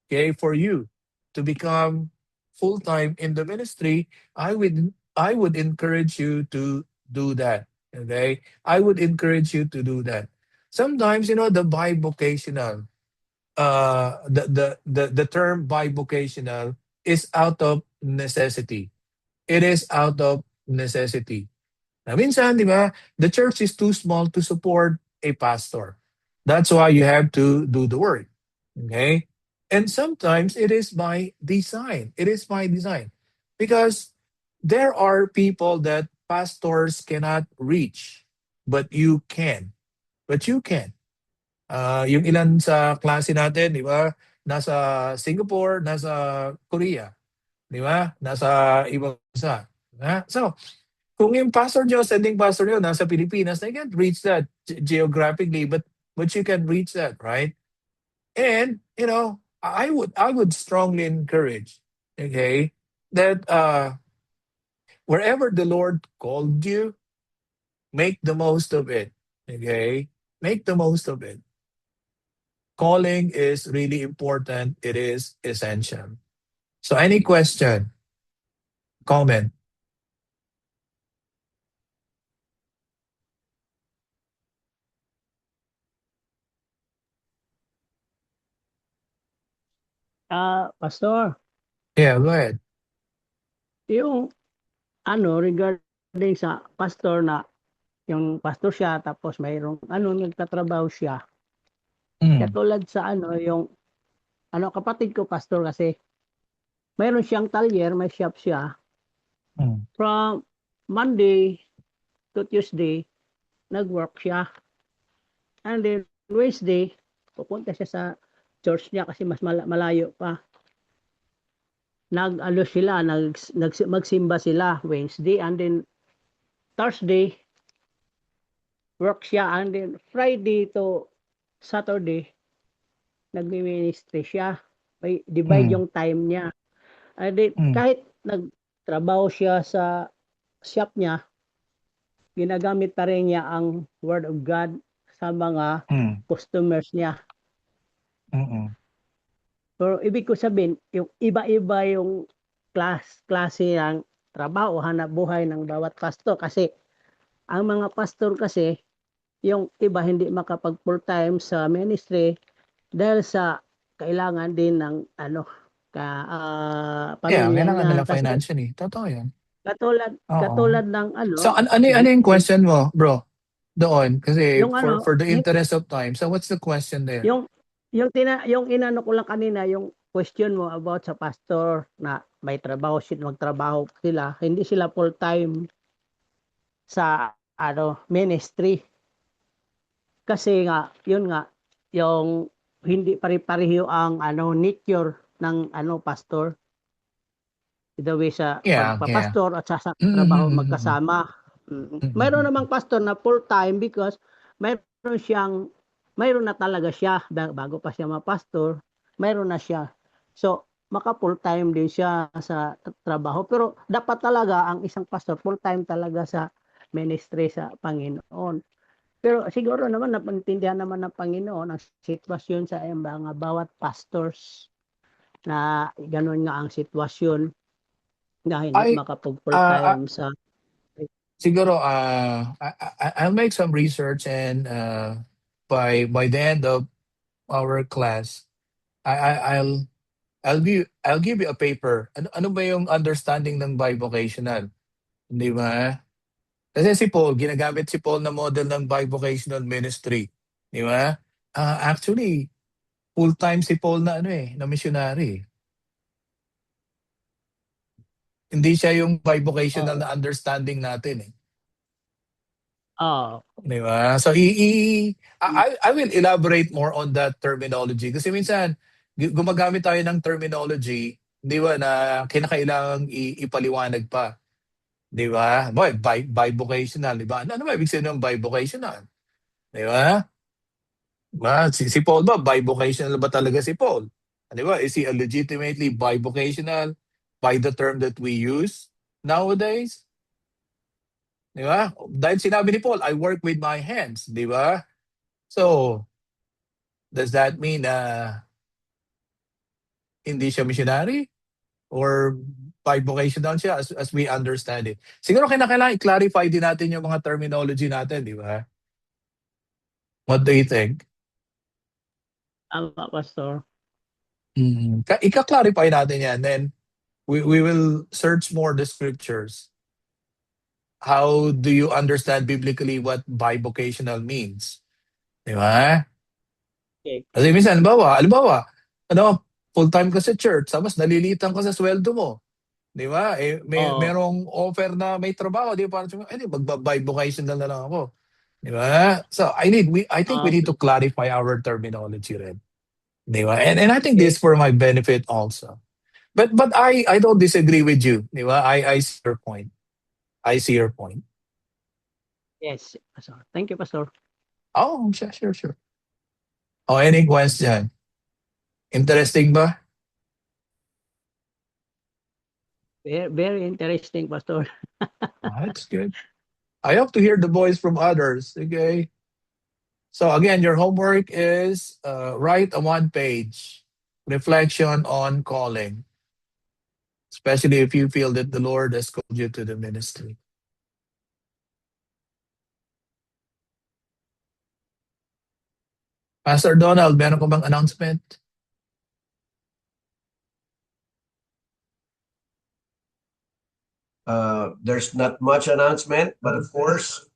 okay, for you to become full time in the ministry, I would encourage you to do that. Okay, I would encourage you to do that. Sometimes, the bivocational, the term bivocational is out of necessity. It is out of necessity. Na minsan, di ba, the church is too small to support a pastor. That's why you have to do the work. Okay? And sometimes it is by design. It is by design. Because there are people that pastors cannot reach, but you can. But you can. Yung ilan sa klase natin, di ba, nasa Singapore, nasa Korea, di ba, nasa ibang bansa. So, kung yung pastor nyo, sending pastor nyo, nasa Pilipinas, they can't reach that geographically, but you can reach that, right? And, I would strongly encourage, okay, that wherever the Lord called you, make the most of it. Okay? Make the most of it. Calling is really important. It is essential. So any question, comment? Pastor, Yeah, go ahead. yung regarding sa pastor na yung pastor siya tapos mayroong nagtatrabaho siya. Katulad sa yung kapatid ko pastor kasi mayroon siyang talyer, may shop siya. From Monday to Tuesday, nag-work siya. And then Wednesday, pupunta siya sa church niya kasi mas malayo pa. Magsimba sila Wednesday, and then Thursday work siya, and then Friday to Saturday nagmi-ministry siya. May divide yung time niya. And then kahit nagtrabaho siya sa shop niya, ginagamit pa rin niya ang Word of God sa mga customers niya. Pero ibig ko sabihin, yung iba-iba yung klase ng trabaho, hanap buhay ng bawat pastor. Kasi ang mga pastor kasi, yung iba hindi makapag full time sa ministry dahil sa kailangan din ng Yeah, pamilya kailangan niya. nila Kasi financially. Totoo yan. Oo. katulad ng So, ano yung question mo, bro? Doon, kasi yung for the interest of time. So, what's the question there? yung inano ko lang kanina, yung question mo about sa pastor na may trabaho magtrabaho sila, hindi sila full time sa ministry. Kasi nga, yun nga, yung hindi pare-pareho ang nature ng pastor. The way sa Yeah, pagpapastor at sa trabaho magkasama. Mayroon namang pastor na full time because mayroon na talaga siya bago pa siya mapastor, mayroon na siya. So, maka full time din siya sa trabaho, pero dapat talaga ang isang pastor full time talaga sa ministry sa Panginoon. Pero siguro naman napaintindihan naman ng Panginoon ang sitwasyon sa mga bawat pastors na gano'n nga ang sitwasyon na hindi makapag full time sa siguro I'll make some research, and by the end of our class, I'll give you a paper. Ano ba yung understanding ng bivocational? Di ba? Kasi si Paul, ginagamit si Paul na model ng bivocational ministry. Di ba? Actually, full-time si Paul na na missionary. Hindi siya yung bivocational na understanding natin . Di ba? So, I will elaborate more on that terminology. Kasi minsan, gumagamit tayo ng terminology, di ba, na kinakailangang ipaliwanag pa. Di ba? Bivocational, di ba? Ano ba ibig sabihin ng bivocational? Di ba? Si Paul ba, bivocational ba talaga si Paul? Di ba? Is he a legitimately bivocational by the term that we use nowadays? Di ba? Dahil sinabi ni Paul, I work with my hands. Di ba? So, does that mean hindi siya missionary? Or bivocational siya as we understand it? Siguro kailangan i-clarify din natin yung mga terminology natin, di ba? What do you think? pastor. Ika-clarify natin yan. Then, we will search more the scriptures. How do you understand biblically what bivocational means? Di ba? Okay. Kasi minsan, halimbawa, full-time ka sa church, tapos nalilitan ka sa sweldo mo. Di ba? Merong offer na may trabaho, di ba? Magba-bivocational na lang ako. Di ba? So, I think we need to clarify our terminology rin. Di ba? And I think this for my benefit also. But I don't disagree with you. Di ba? I see your point. I see your point. Yes, pastor. Thank you, pastor. Oh, sure. Oh, any question? Interesting ba? Very, very interesting, Pastor. That's good. I hope to hear the voice from others. Okay. So again, your homework is write a one-page reflection on calling, especially if you feel that the Lord has called you to the ministry. Pastor Donald, meron ko bang announcement? There's not much announcement, but of course,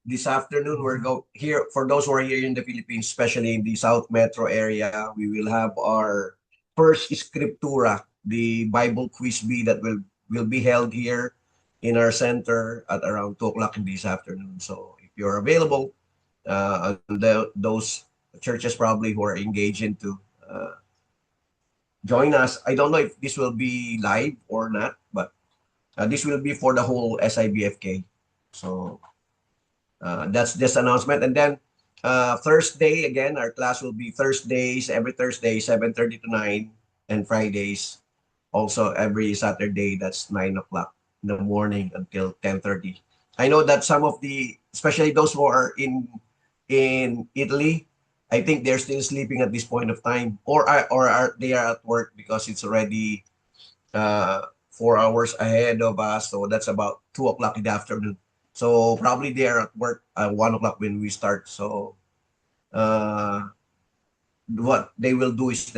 this afternoon we're here for those who are here in the Philippines, especially in the South Metro area. We will have our first Scriptura, the Bible quiz bee that will be held here in our center at around 2 o'clock in this afternoon. So if you're available, those churches probably who are engaged into join us. I don't know if this will be live or not, but this will be for the whole SIBFK. So that's this announcement. And then Thursday, again, our class will be Thursdays, every Thursday, 7:30 to 9, and Fridays, also every Saturday, that's 9 o'clock in the morning until 10:30. I know that some of especially those who are in Italy, I think they're still sleeping at this point of time, or they are at work because it's already 4 hours ahead of us. So that's about 2 o'clock in the afternoon. So probably they are at work at 1 o'clock when we start. So what they will do is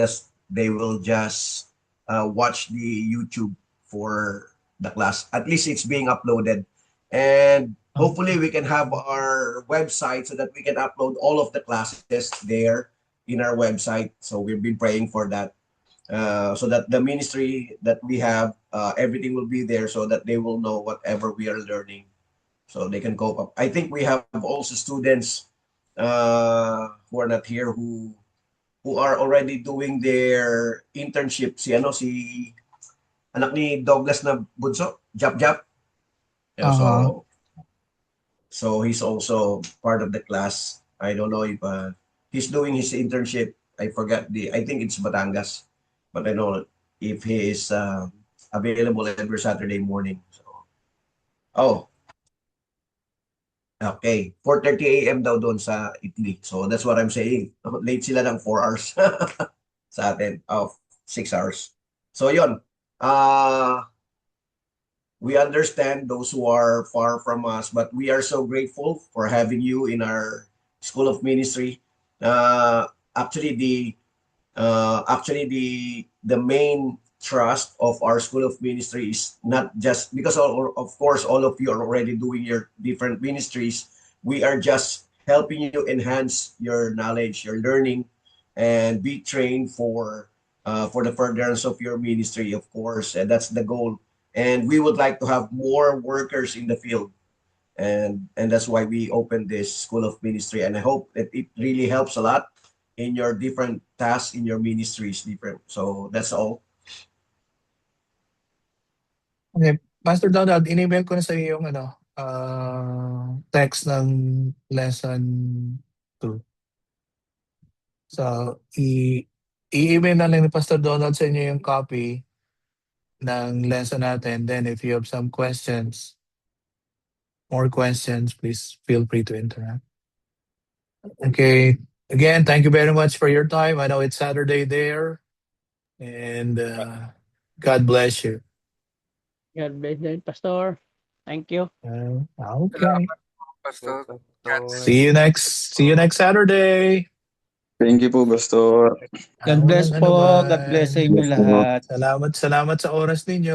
they will just watch the YouTube for the class. At least it's being uploaded. And hopefully we can have our website so that we can upload all of the classes there in our website. So we've been praying for that. So that the ministry that we have, everything will be there so that they will know whatever we are learning. So they can cope up. I think we have also students who are not here who are already doing their internship. Si anak ni Douglas na bunso, Jap. Yeah, so he's also part of the class. I don't know if he's doing his internship. I think it's Batangas, but I know if he is available every Saturday morning. So, okay, 4:30 a.m. daw doon sa Italy. So that's what I'm saying. Late sila ng 4 hours sa atin, 6 hours. So yun, we understand those who are far from us, but we are so grateful for having you in our School of Ministry. Actually, the main trust of our School of Ministry is not just because of course all of you are already doing your different ministries. We are just helping you enhance your knowledge, your learning, and be trained for the furtherance of your ministry, of course, and that's the goal. And we would like to have more workers in the field, and that's why we opened this School of Ministry. And I hope that it really helps a lot in your different tasks in your ministries. So that's all. Okay. Pastor Donald, in-email ko na sa iyo yung text ng lesson 2. So, i-email na lang ni Pastor Donald sa inyo yung copy ng lesson natin. Then if you have some more questions, please feel free to interact. Okay. Again, thank you very much for your time. I know it's Saturday there. And God bless you. God bless you, Pastor. Thank you. Okay. Pastor. See you next Saturday. Thank you po, Pastor. God bless Walang po. anuman. God bless sa inyo lahat. Salamat sa oras ninyo.